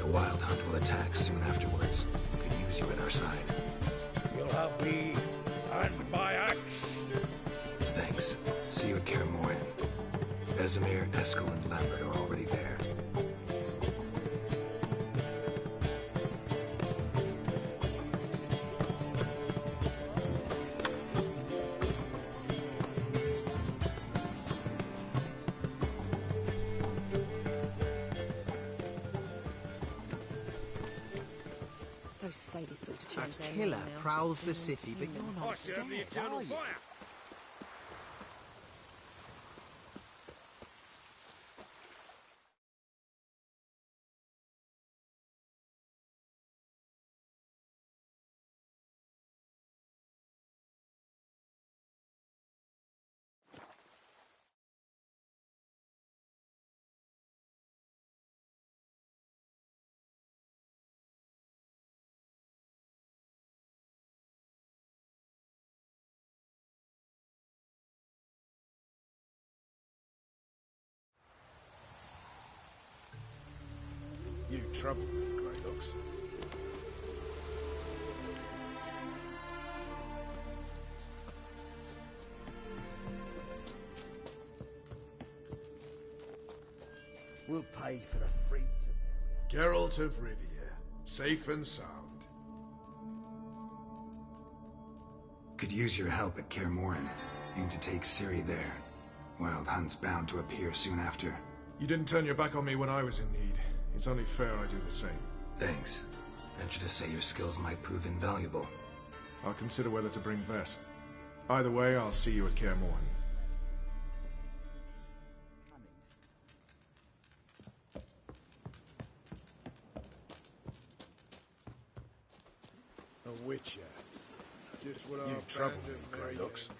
The Wild Hunt will attack soon afterwards. We could use you at our side. You'll have me and my axe. Thanks. See you at Kaer Morhen. Vesemir, Eskel, and Lambert are already there. Those sadists ought to change their Killer name now. prowls the city, but you're not I serve the scared, eternal are you? fire. You troubled me, Greydox. We'll pay for the freaks of Geralt of Rivia, safe and sound. Could use your help at Kaer Morhen. Aim to take Ciri there. Wild Hunt's bound to appear soon after. You didn't turn your back on me when I was in need. It's only fair I do the same. Thanks. Venture to say your skills might prove invaluable. I'll consider whether to bring Vess. Either way, I'll see you at Kaer Morhen. A witcher. Just what You our trouble band me, of Grey merry Looks.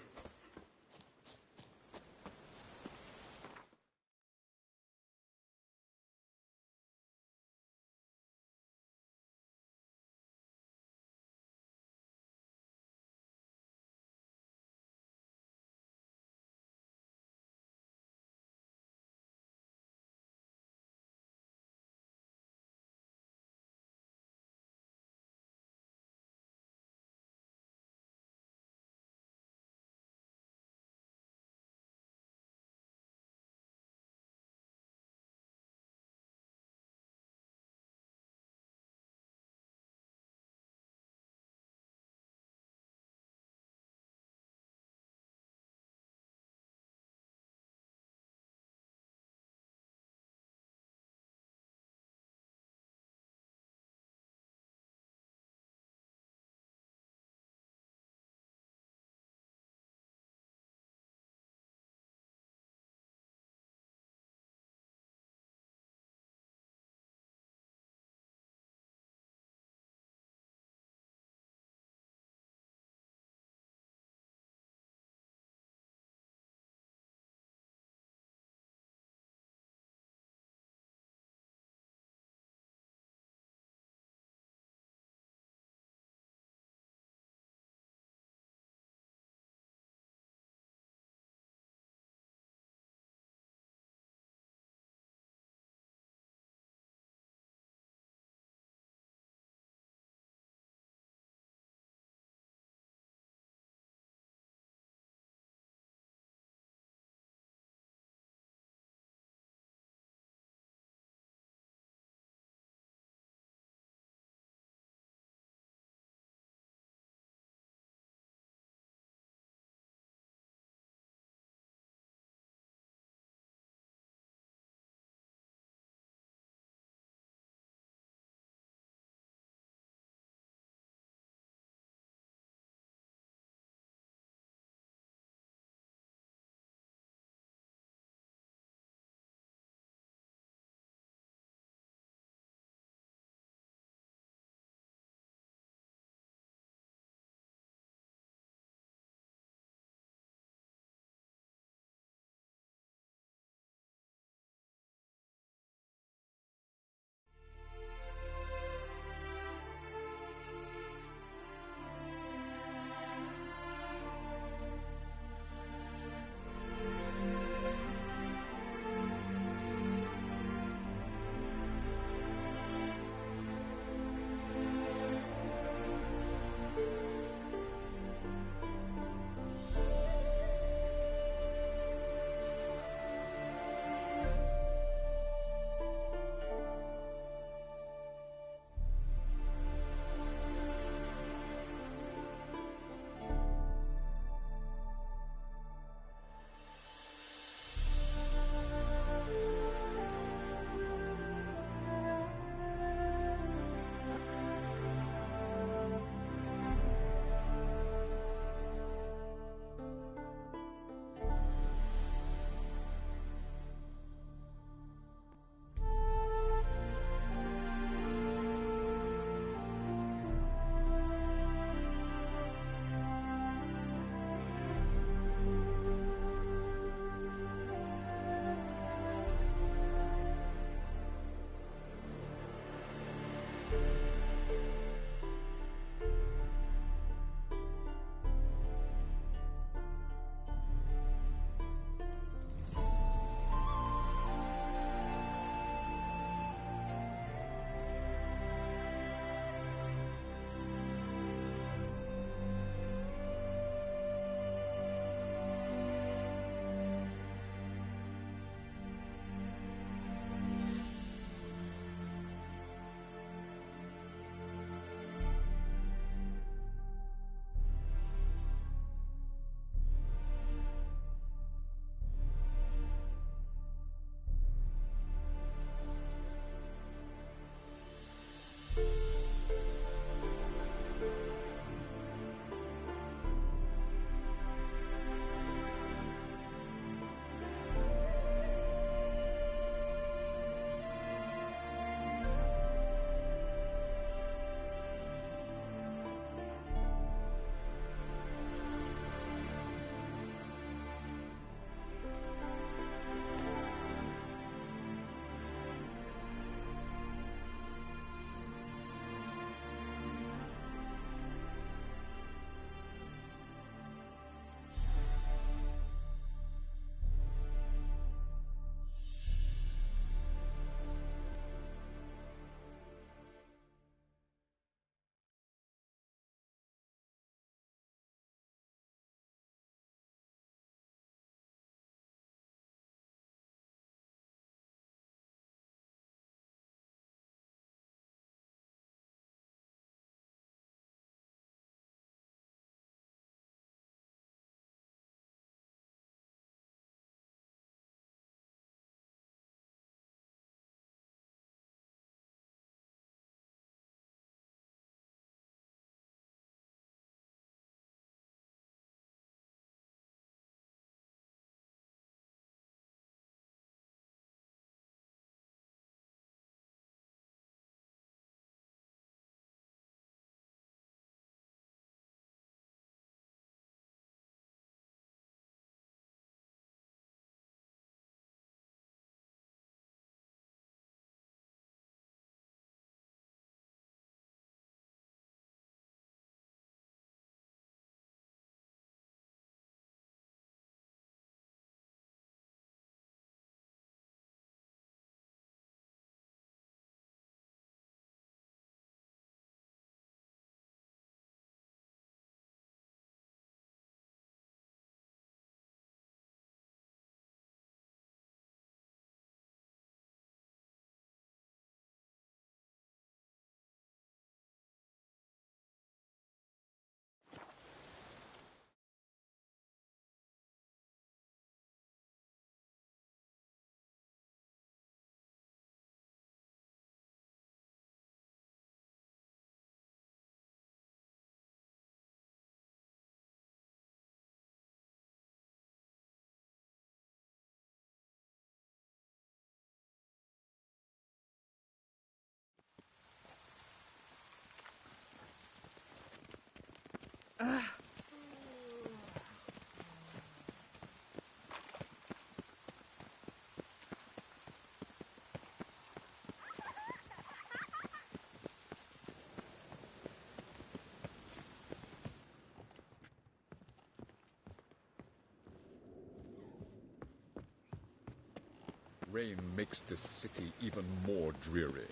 Rain makes this city even more dreary.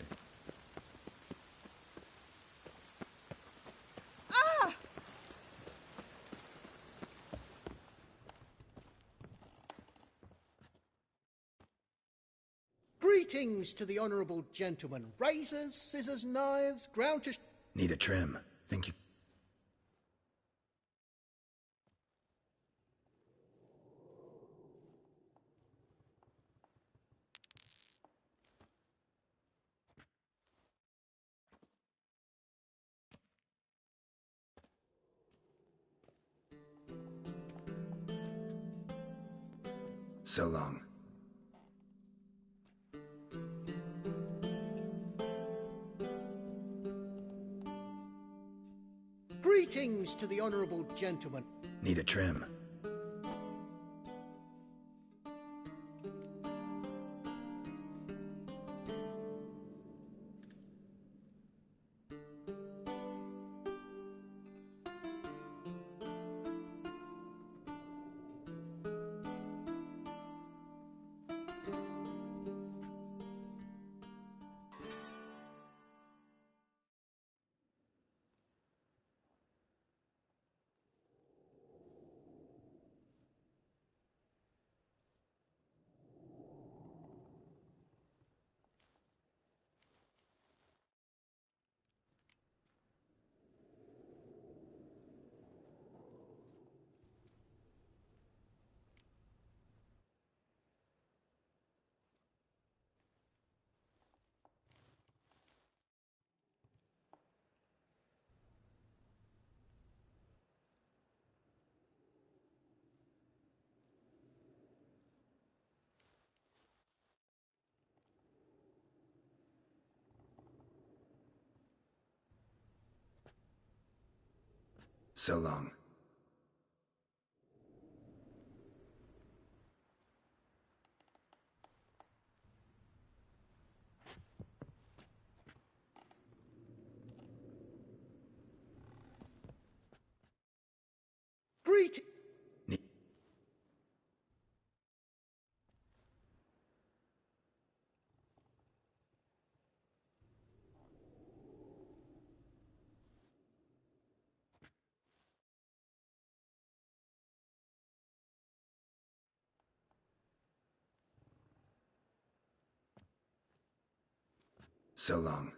Greetings to the honourable gentleman. Razors, scissors, knives, ground to... Need a trim. Think you... So long. Greetings to the honourable gentleman. Need a trim. So long. Greet... So long.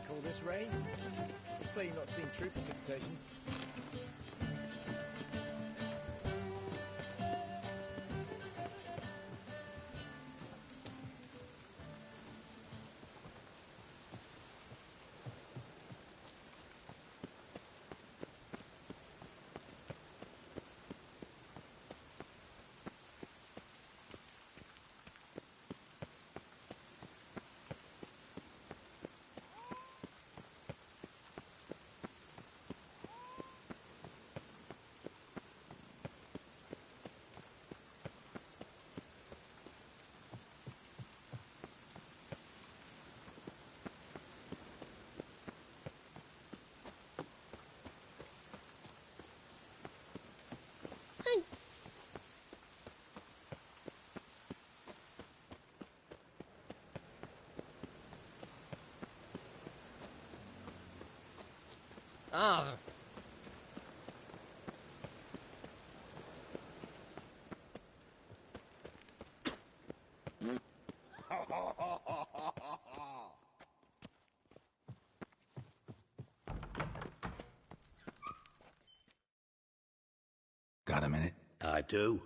Call this rain? Clearly not seen true precipitation. Ah. Got a minute? I do.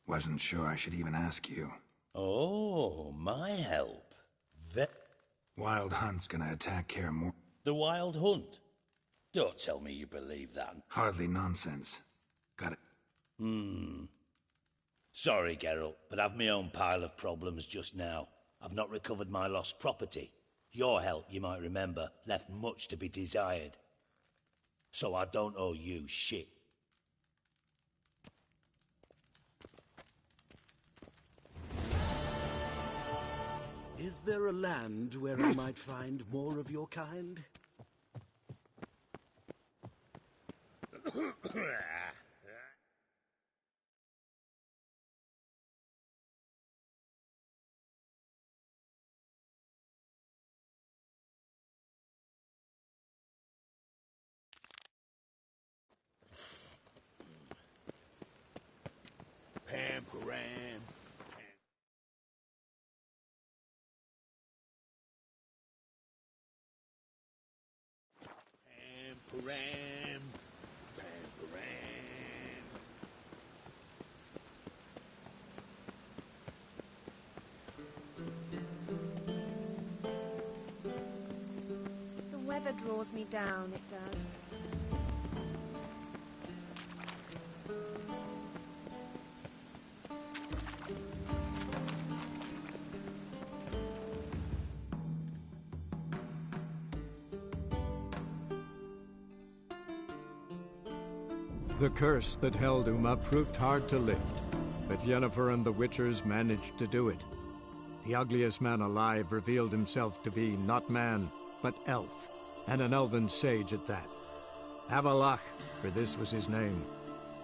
Wasn't sure I should even ask you. Oh, my help. Wild Hunt's gonna attack Kaer Morhen. The Wild Hunt? Don't tell me you believe that. Hardly nonsense. Got it. Sorry, Geralt, but I've my own pile of problems just now. I've not recovered my lost property. Your help, you might remember, left much to be desired. So I don't owe you shit. Is there a land where I might find more of your kind? Pam-param. Pam-param. Pam-param. The weather draws me down, it does. The curse that held Uma proved hard to lift, but Yennefer and the Witchers managed to do it. The ugliest man alive revealed himself to be not man, but elf, and an elven sage at that. Avalach, for this was his name,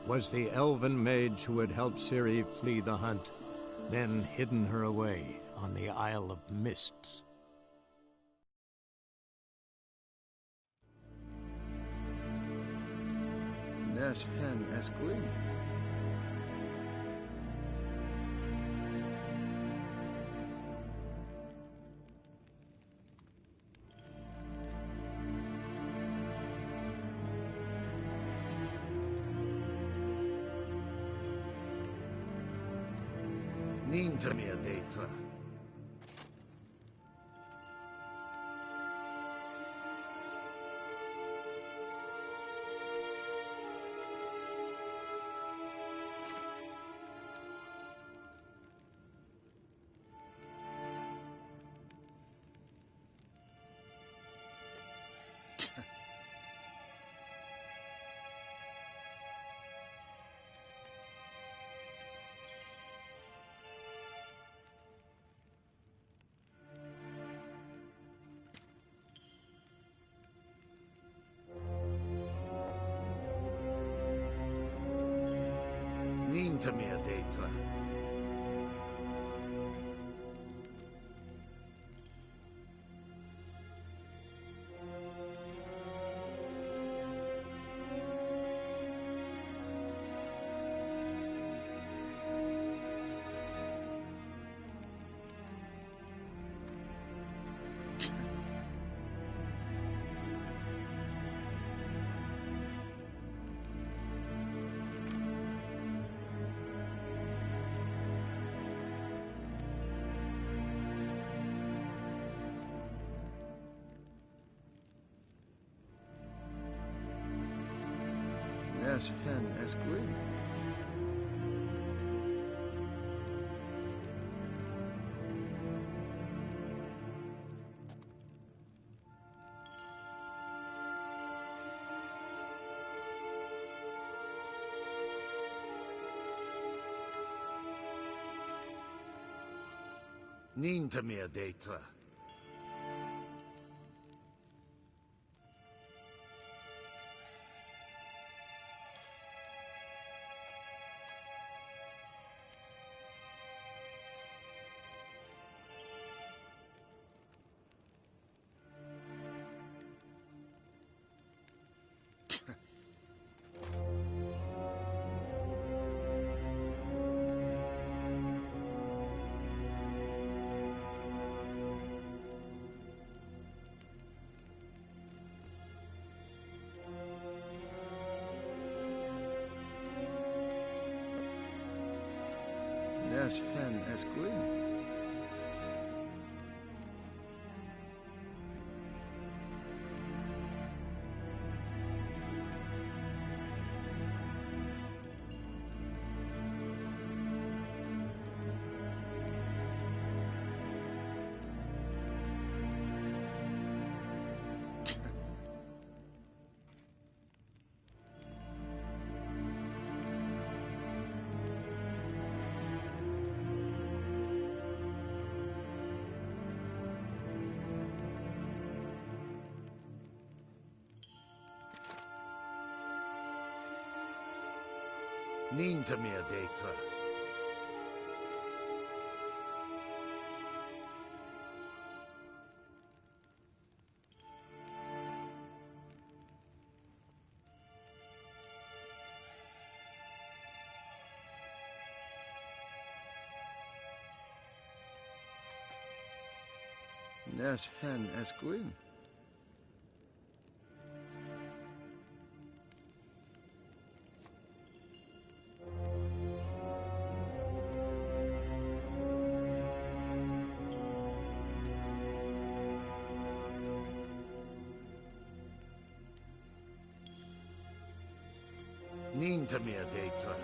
was the elven mage who had helped Ciri flee the hunt, then hidden her away on the Isle of Mists. Nes hen esquin. Ninter mir detra. Ninter mir detra. Nes hen esquin. Ninter mir detra. Nes hen esquin. Ninta mir detra. Nes hen esquin. Ninta mir detra.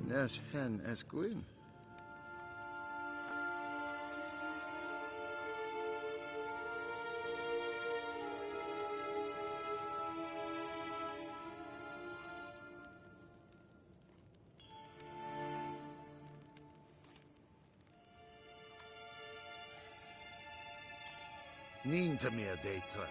Nes hen esquin. Ninta mir detra.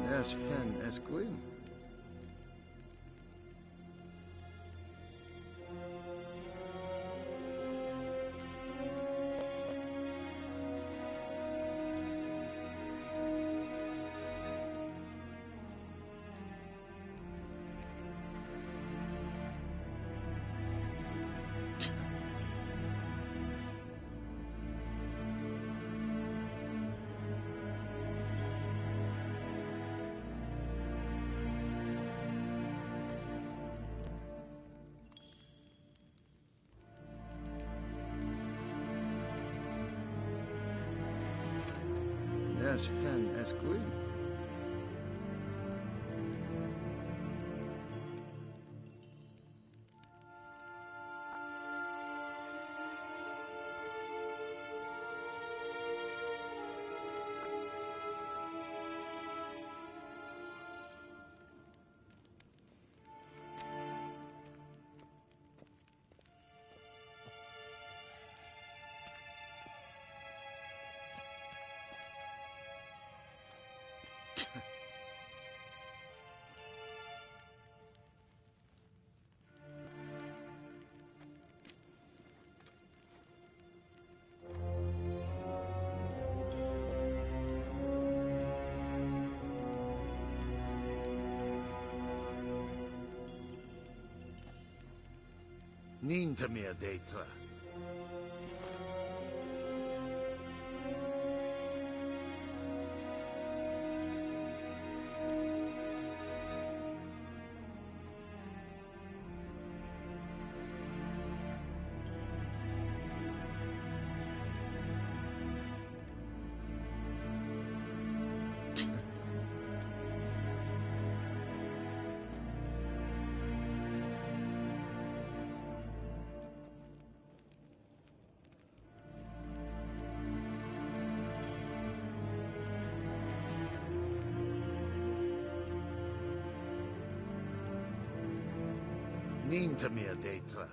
Nes hen esquin. Nes hen esquin. Ninta mir detra. Niente mehr d'être.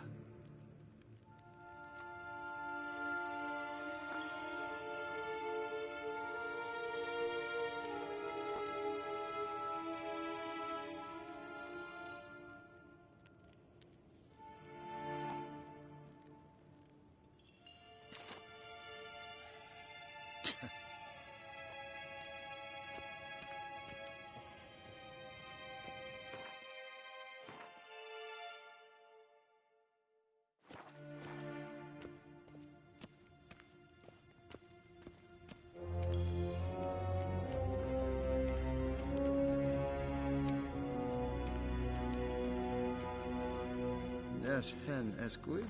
Yes, hen esquid.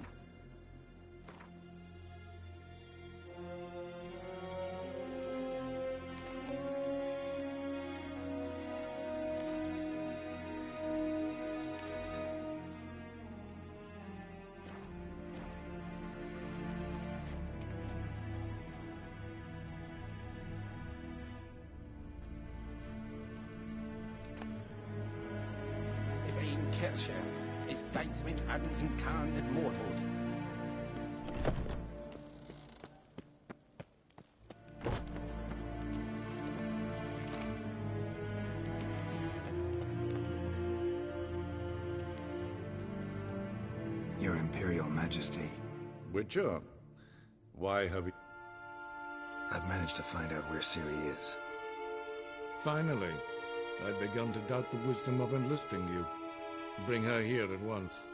Yvain Kershire is Daithmin Adden Incarnate Morford. Your Imperial Majesty. Witcher? Why have you... I've managed to find out where Ciri is. Finally. I'd begun to doubt the wisdom of enlisting you. Bring her here at once.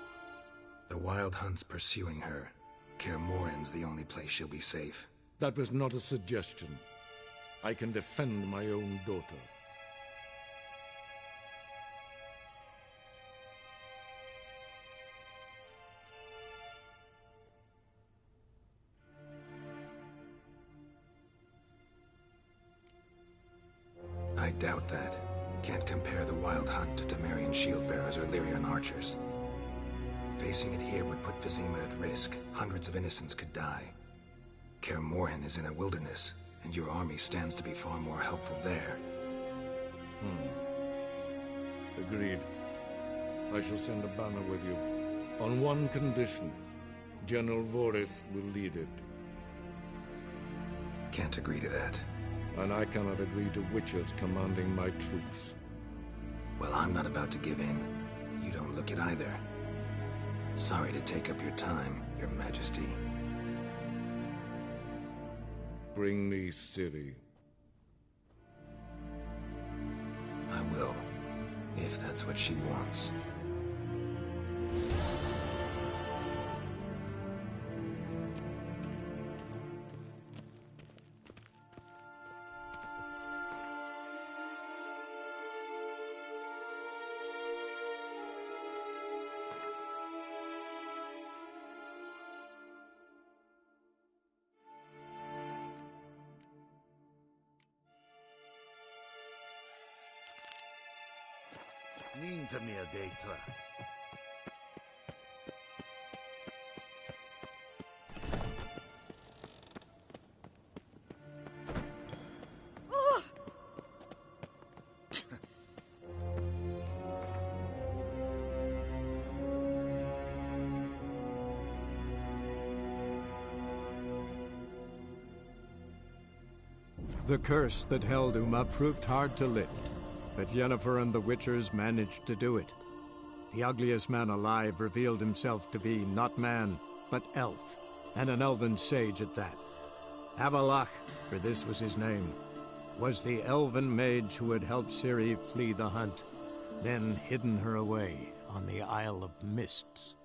The Wild Hunt's pursuing her. Kaer Morhen's the only place she'll be safe. That was not a suggestion. I can defend my own daughter. I doubt that. Can't compare the Wild Hunt to Temerian shield-bearers or Lyrian archers. Facing it here would put Vizima at risk. Hundreds of innocents could die. Kaer Morhen is in a wilderness, and your army stands to be far more helpful there. Agreed. I shall send a banner with you. On one condition. General Voris will lead it. Can't agree to that. And I cannot agree to Witchers commanding my troops. Well, I'm not about to give in. You don't look it either. Sorry to take up your time, Your Majesty. Bring me Ciri. I will, if that's what she wants. Niente mehr d'être. The curse that held Uma proved hard to lift, but Yennefer and the Witchers managed to do it. The ugliest man alive revealed himself to be not man, but elf, and an elven sage at that. Avalach, for this was his name, was the elven mage who had helped Ciri flee the hunt, then hidden her away on the Isle of Mists.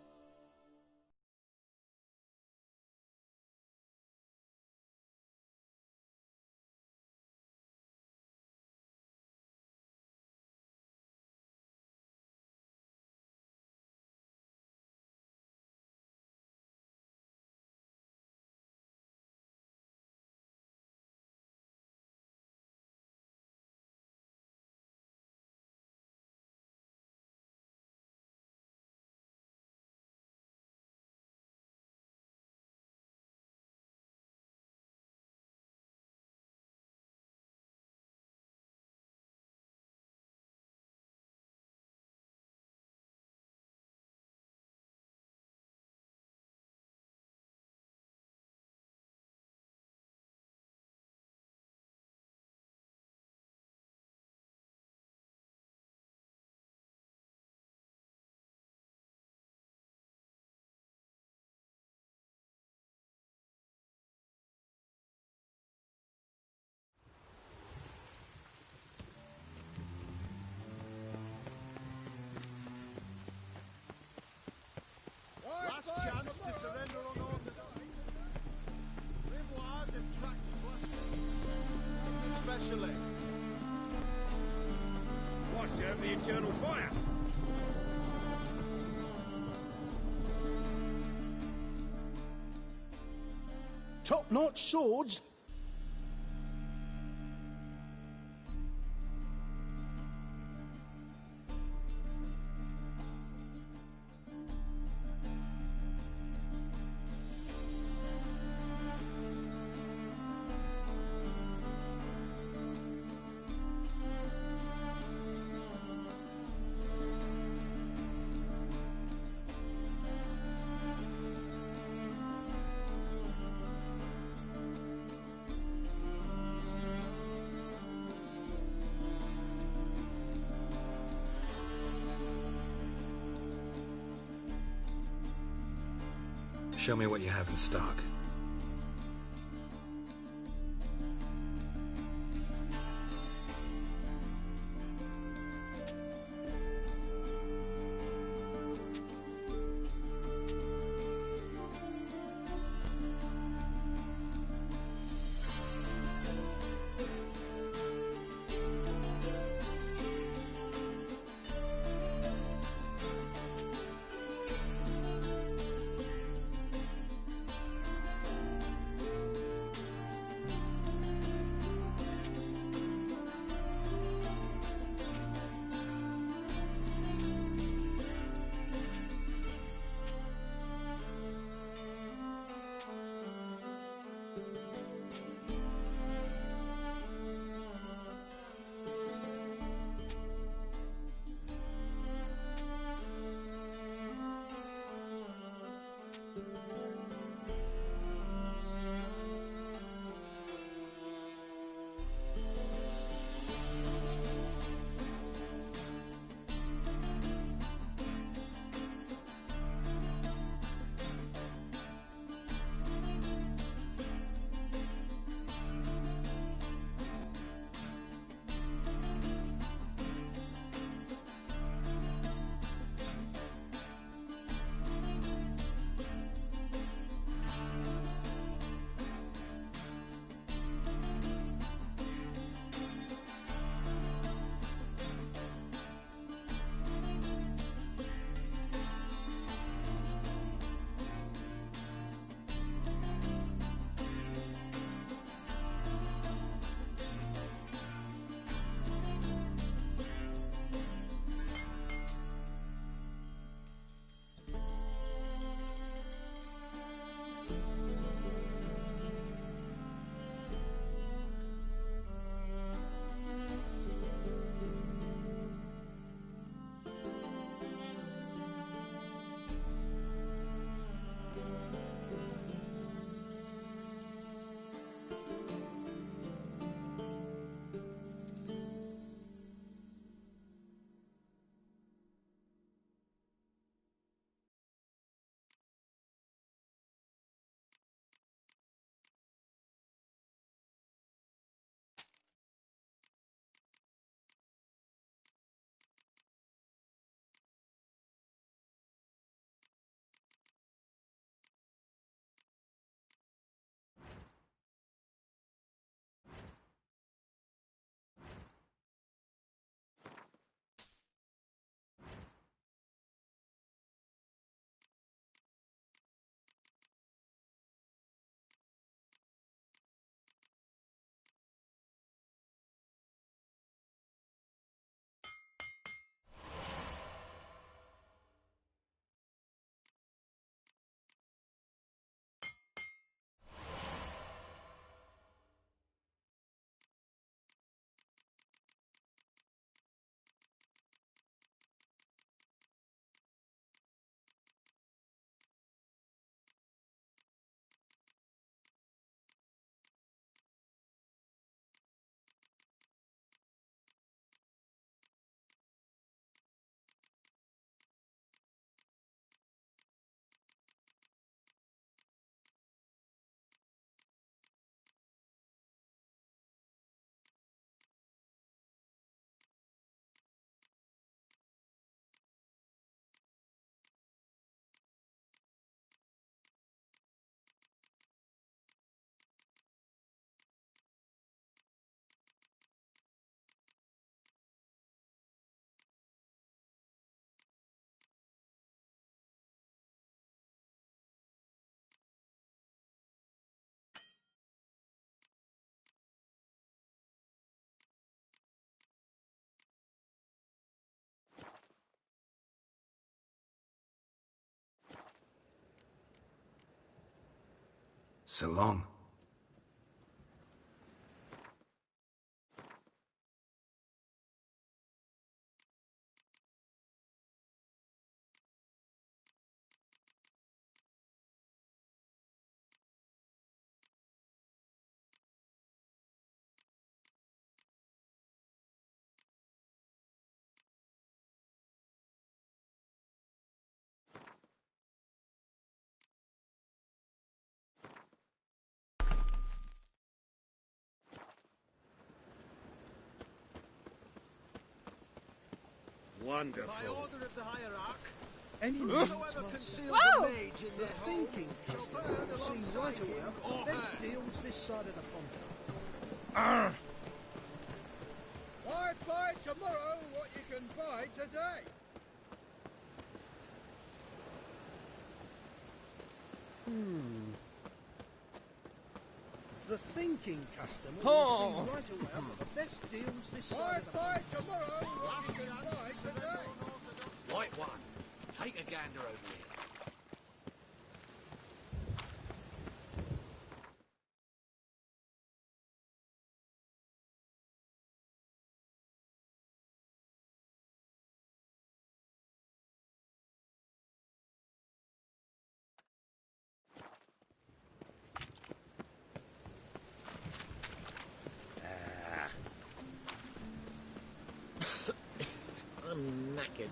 Best to surrender on order. Grimoires and tracks especially. Why serve the eternal fire? Top-notch swords. Show me what you have in stock. So long. Wonderful. By order of the hierarch, Any whosoever means conceals Whoa! a mage in their thinking customer will see right away or the best her. deals this side of the pond. Why buy tomorrow what you can buy today? The thinking customer will see right away the best deals this side of the pond. Why buy tomorrow what you can buy today? White one, take a gander over here. I'm knackered.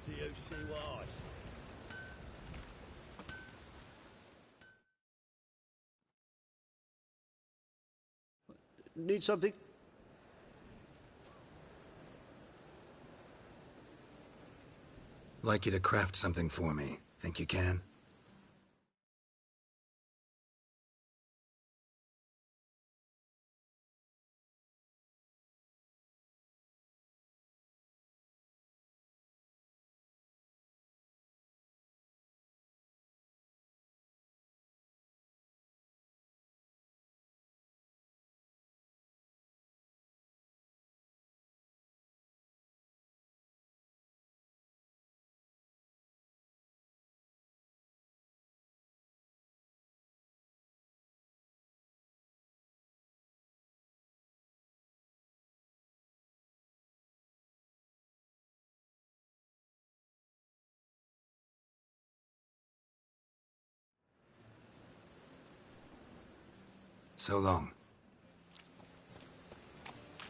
Do you see what I see? Need something? Like you to craft something for me. Think you can? So long.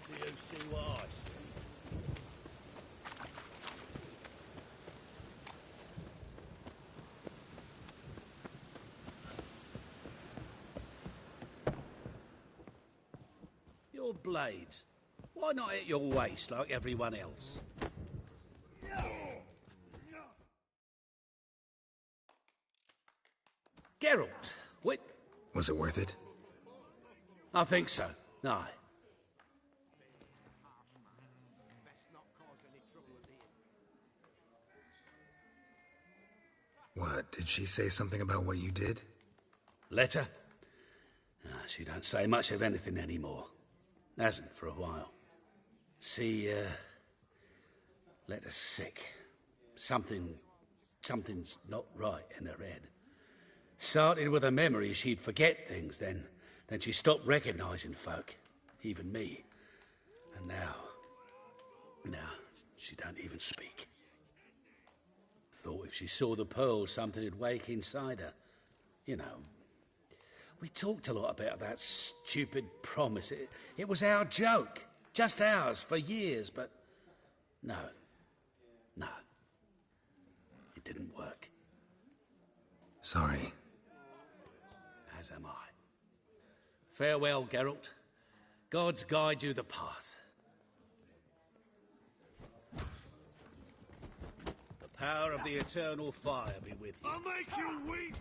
Do you see what I see? Your blades. Why not at your waist like everyone else? Geralt, wait. Was it worth it? I think so. Aye. What, did she say something about what you did? Letter? She don't say much of anything anymore. Hasn't for a while. Letter's sick. Something's not right in her head. Started with a memory she'd forget things, then she stopped recognising folk, even me. And now she don't even speak. Thought if she saw the pearl, something'd wake inside her. You know, we talked a lot about that stupid promise. It was our joke, just ours for years, but no, it didn't work. Sorry. As am I. Farewell, Geralt. Gods guide you the path. The power of the eternal fire be with you. I'll make you weep!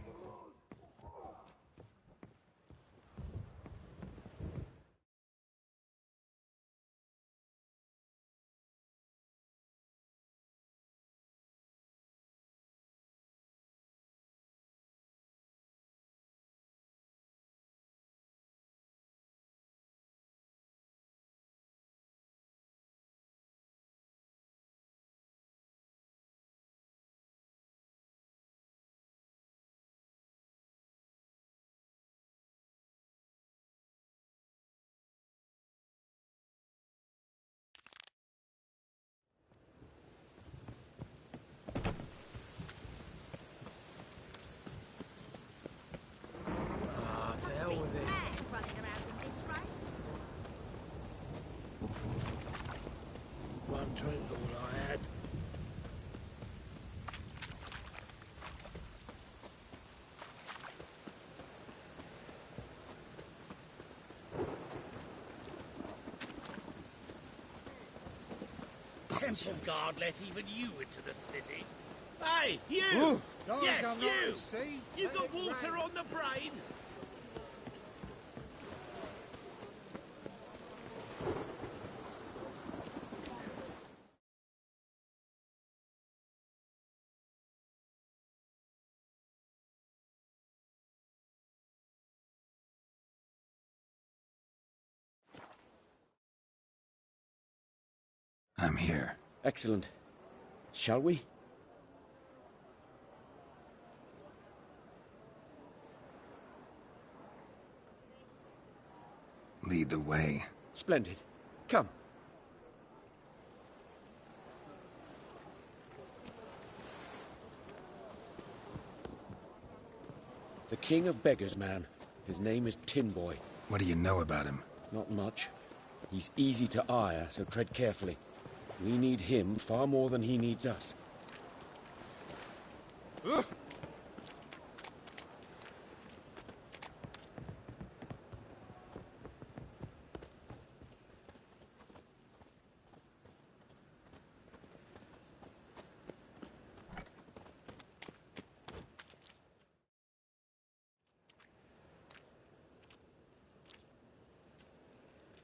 temple guard let even you into the city? Hey, you! Ooh. Yes, Guys, I'm you! not, see? You got Let it water rain. on the brain? I'm here. Excellent. Shall we? Lead the way. Splendid. Come. The King of Beggars, man. His name is Tin Boy. What do you know about him? Not much. He's easy to ire, so tread carefully. We need him far more than he needs us.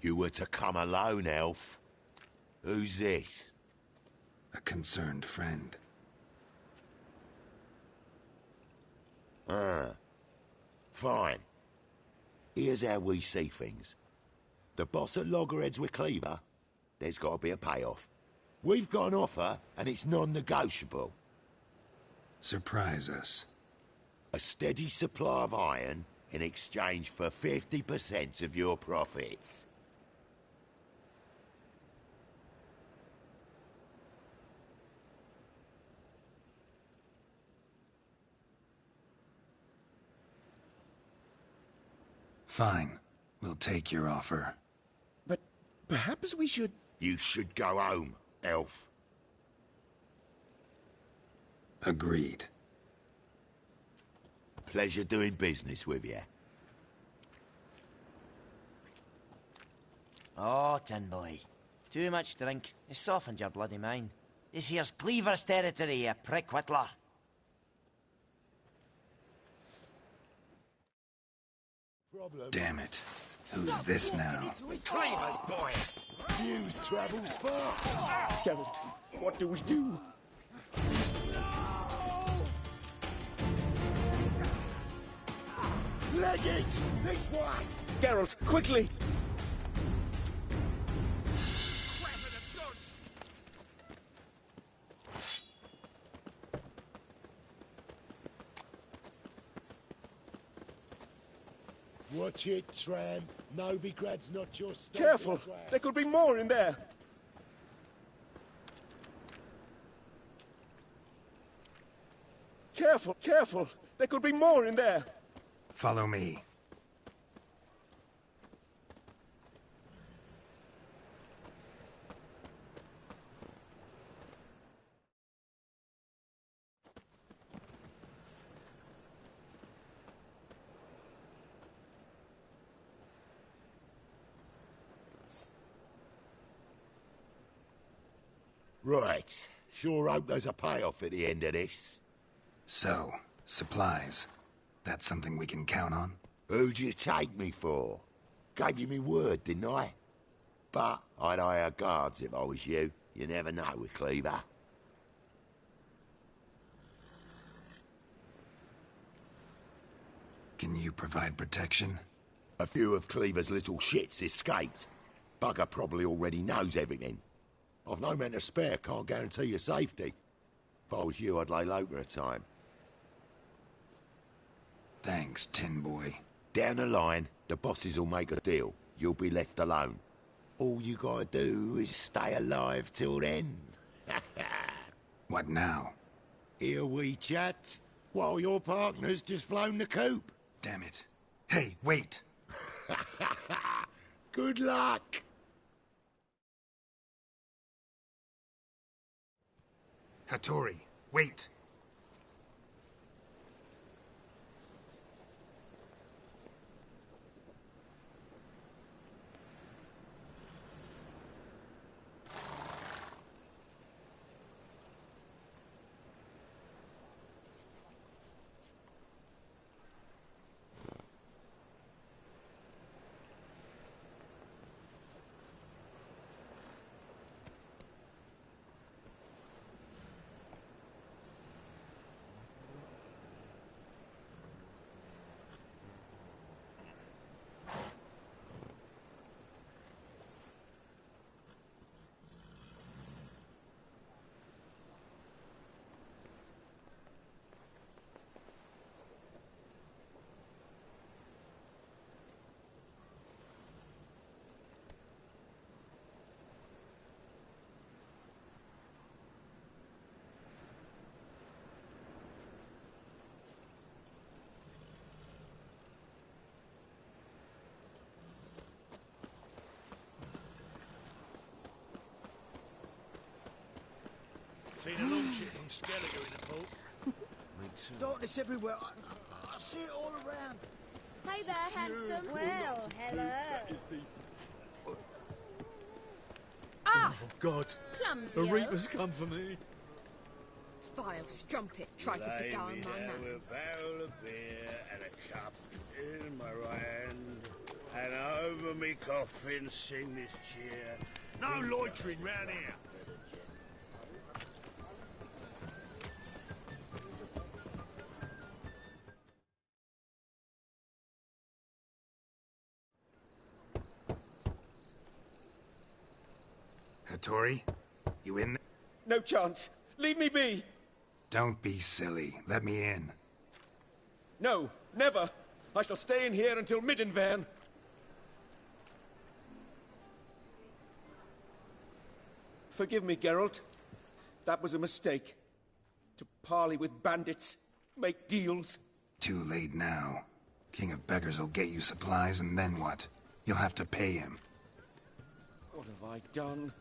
You were to come alone, elf. Who's this? A concerned friend. Ah. Fine. Here's how we see things. The boss at Loggerheads with Cleaver, there's got to be a payoff. We've got an offer, and it's non-negotiable. Surprise us. A steady supply of iron in exchange for 50% of your profits. Fine. We'll take your offer. But perhaps we should... You should go home, elf. Agreed. Pleasure doing business with you. Oh, Tin Boy. Too much drink. It's softened your bloody mind. This here's Cleaver's territory, you prick whittler. Damn it. Who's this now? Cleaver's boys! News travels fast! Geralt, what do we do? Leg it! This way! Geralt, quickly! Watch it, tramp. Novigrad's not your stomping Careful! ground. There could be more in there! Careful, careful! There could be more in there! Follow me. Right. Sure hope there's a payoff at the end of this. So, supplies. That's something we can count on? Who'd you take me for? Gave you me word, didn't I? But I'd hire guards if I was you. You never know with Cleaver. Can you provide protection? A few of Cleaver's little shits escaped. Bugger probably already knows everything. I've no men to spare, can't guarantee your safety. If I was you, I'd lay low for a time. Thanks, Tin Boy. Down the line, the bosses will make a deal. You'll be left alone. All you gotta do is stay alive till then. What now? Here we chat, while your partner's just flown the coop. Damn it. Hey, wait! Good luck! Hattori, wait! Seen a long ship from Skellige in the port. Me too. Darkness everywhere. I see it all around. Hey there, handsome. Well, hello. Ah! Oh, God. Clumsy A elf. reaper's come for me. Vile strumpet tried to Lay beguile me my down man. with a barrel of beer and a cup in my right hand, and over me coffin sing this cheer. No loitering round here. Hattori, you in there? No chance. Leave me be. Don't be silly. Let me in. No, never. I shall stay in here until Middenvern. Forgive me, Geralt. That was a mistake. To parley with bandits, make deals. Too late now. King of Beggars will get you supplies, and then what? You'll have to pay him. What have I done?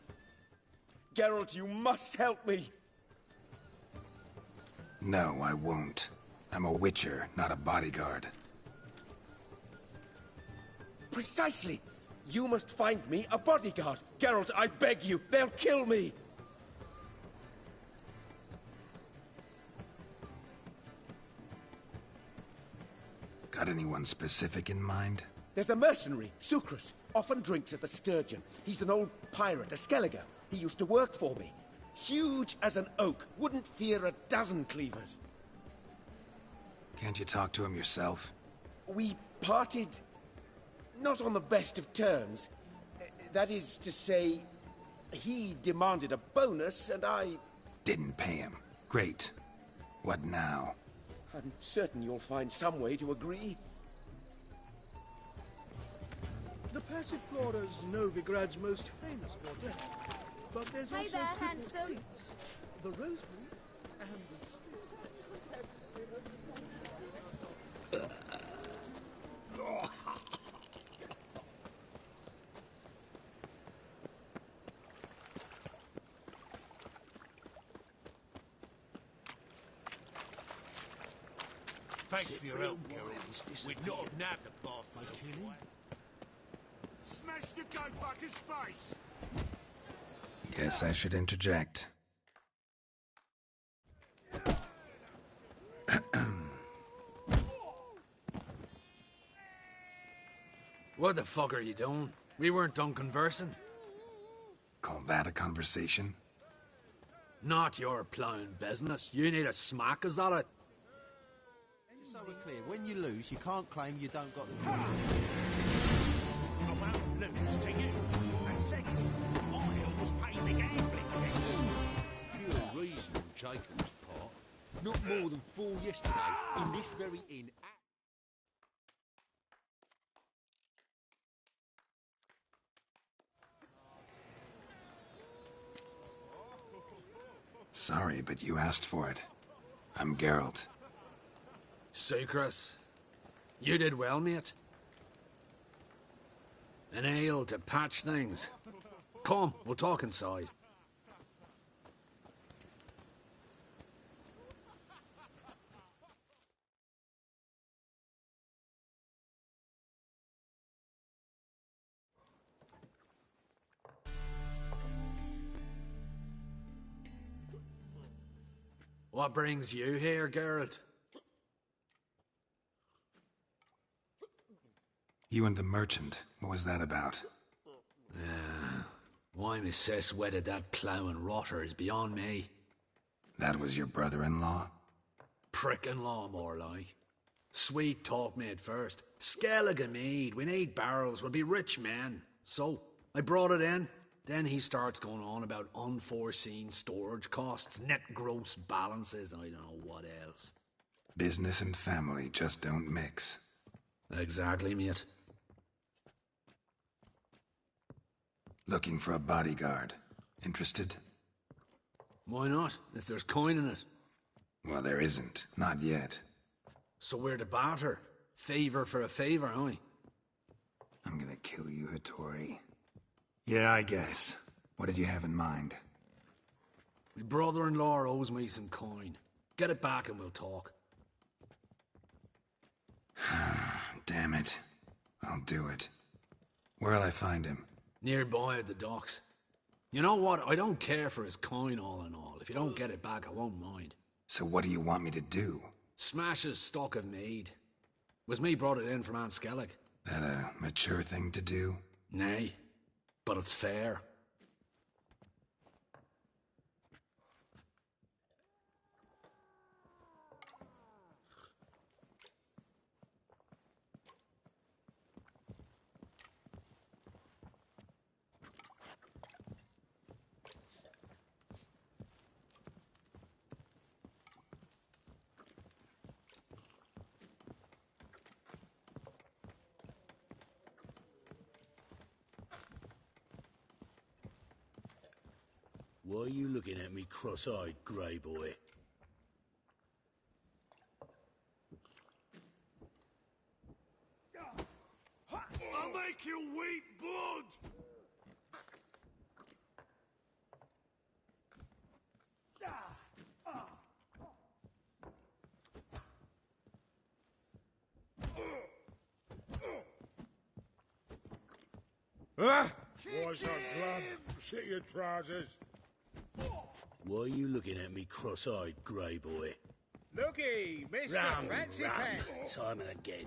Geralt, you must help me. No, I won't. I'm a witcher, not a bodyguard. Precisely. You must find me a bodyguard. Geralt, I beg you. They'll kill me. Got anyone specific in mind? There's a mercenary, Sucrus. Often drinks at the Sturgeon. He's an old pirate, a Skellige. He used to work for me. Huge as an oak. Wouldn't fear a dozen cleavers. Can't you talk to him yourself? We parted... not on the best of terms. That is to say, he demanded a bonus, and I... Didn't pay him. Great. What now? I'm certain you'll find some way to agree. The Passiflora's Novigrad's most famous bordello. But there's Hey also there, Cripple handsome. Fleets, the Rosewood, and the Street. Thanks for your help, Geralt. We'd not have nabbed the bastard. Killing? Smash the gun fucker's face! Guess I should interject. What the fuck are you doing? We weren't done conversing. Call that a conversation? Not your plowing business. You need a smack, is that it? Just so we're clear, when you lose, you can't claim you don't got the character. I won't lose to you. And second, I always pay the gambling debts. Pure reason on Jacob's part. Not more than 4 yesterday, in this very inn. Sorry, but you asked for it. I'm Geralt. Sucrus, you did well, mate. An ale to patch things. Come, we'll talk inside. What brings you here, Geralt? You and the merchant, what was that about? Why my sis wedded that ploughing rotter is beyond me. That was your brother-in-law? Prick-in-law, more like. Sweet talk made first. Skellige mead, we need barrels, we'll be rich men. So, I brought it in. Then he starts going on about unforeseen storage costs, net gross balances, and I don't know what else. Business and family just don't mix. Exactly, mate. Looking for a bodyguard. Interested? Why not, if there's coin in it? Well, there isn't. Not yet. So we're to barter. Favor for a favor, aye? I'm gonna kill you, Hattori. Yeah, I guess. What did you have in mind? My brother-in-law owes me some coin. Get it back and we'll talk. Damn it. I'll do it. Where'll I find him? Nearby at the docks. You know what? I don't care for his coin all in all. If you don't get it back, I won't mind. So what do you want me to do? Smash his stock of mead. Was me brought it in from Aunt Skellig. That a mature thing to do? Nay, but it's fair. Why are you looking at me cross-eyed, grey boy? I'll make you weep blood! Why's that glove? Shit your trousers. Why are you looking at me cross-eyed, grey boy? Looky, Mr. Round, Fancy round, Pants. time and again.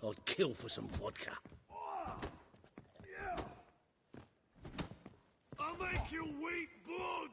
I'd kill for some vodka. I'll make you weep blood!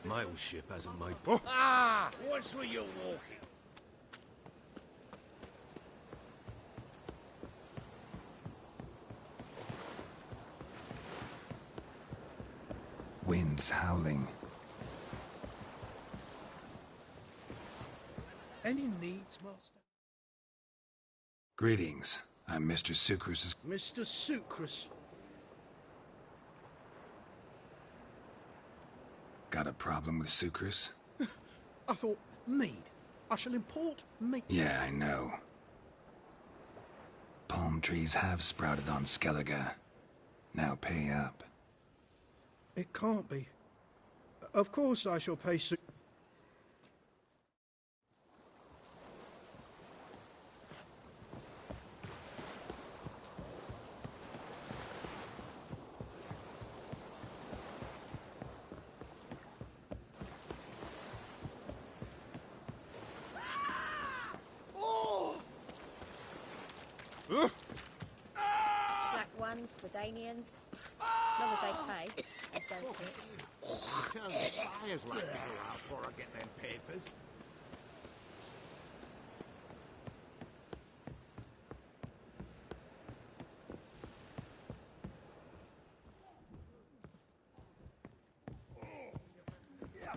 Mail ship hasn't made... Ah! What's where you're walking? Wind's howling. Any needs, Master? Greetings. I'm Mr. Sucrus's... Mr. Sucrus. Got a problem with Sucrus? I thought, mead. I shall import mead. Yeah, I know. Palm trees have sprouted on Skellige. Now pay up. It can't be. Of course I shall pay Black ones, Redanians. Long as they pay, I don't care. Tell the buyers like to go out before I get them papers.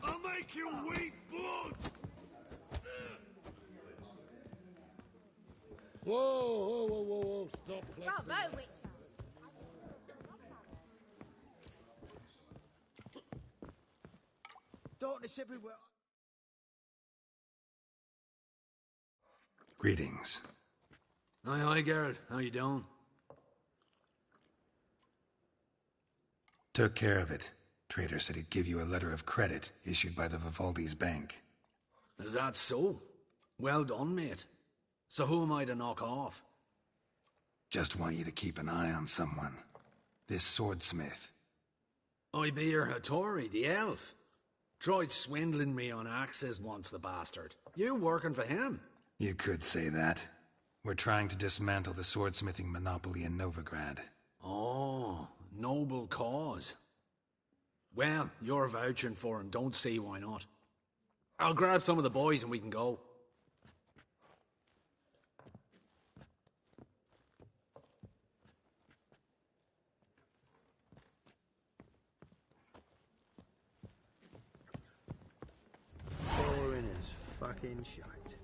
I'll make you weep blood! Whoa, whoa, whoa, whoa, whoa, stop flexing. Bravo, witch. Darkness everywhere. Greetings. Hi, Geralt. How you doing? Took care of it. Trader said he'd give you a letter of credit issued by the Vivaldi's bank. Is that so? Well done, mate. So who am I to knock off? Just want you to keep an eye on someone. This swordsmith. I be your Hattori, the elf. Tried swindling me on access once, the bastard. You working for him? You could say that. We're trying to dismantle the swordsmithing monopoly in Novigrad. Oh, noble cause. Well, you're vouching for him, don't see why not. I'll grab some of the boys and we can go. Pin shite.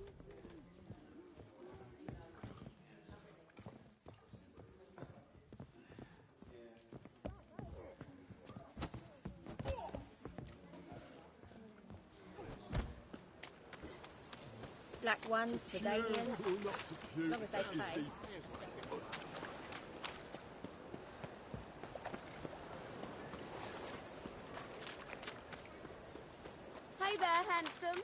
Black ones for Danians. Long as they pay. Hey there, handsome.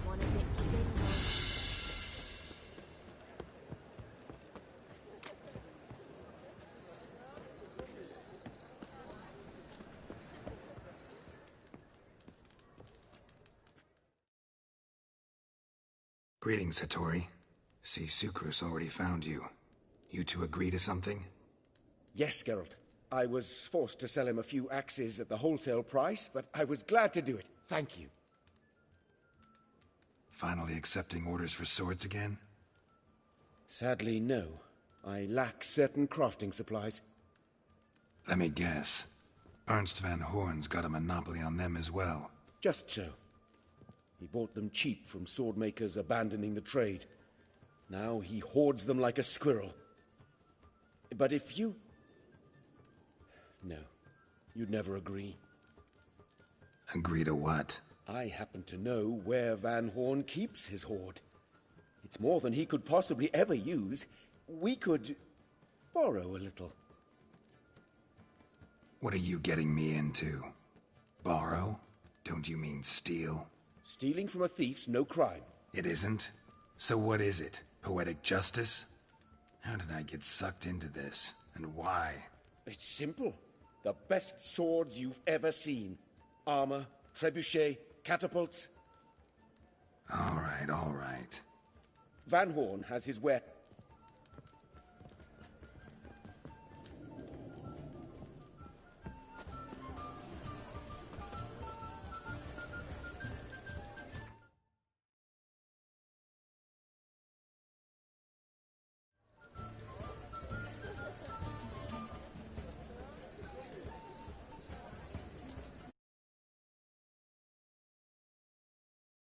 Wanna dip your ding dong? Greetings, Hattori. See, Sucrus already found you. You two agree to something? Yes, Geralt. I was forced to sell him a few axes at the wholesale price, but I was glad to do it. Thank you. Finally accepting orders for swords again? Sadly, no. I lack certain crafting supplies. Let me guess. Ernst van Horn's got a monopoly on them as well. Just so. He bought them cheap from sword makers abandoning the trade. Now he hoards them like a squirrel. But if you... No, you'd never agree. Agree to what? I happen to know where Van Horn keeps his hoard. It's more than he could possibly ever use. We could borrow a little. What are you getting me into? Borrow? Don't you mean steal? Stealing from a thief's no crime. It isn't? So what is it? Poetic justice? How did I get sucked into this? And why? It's simple. The best swords you've ever seen. Armor, trebuchet, catapults. All right, all right. Van Horn has his wares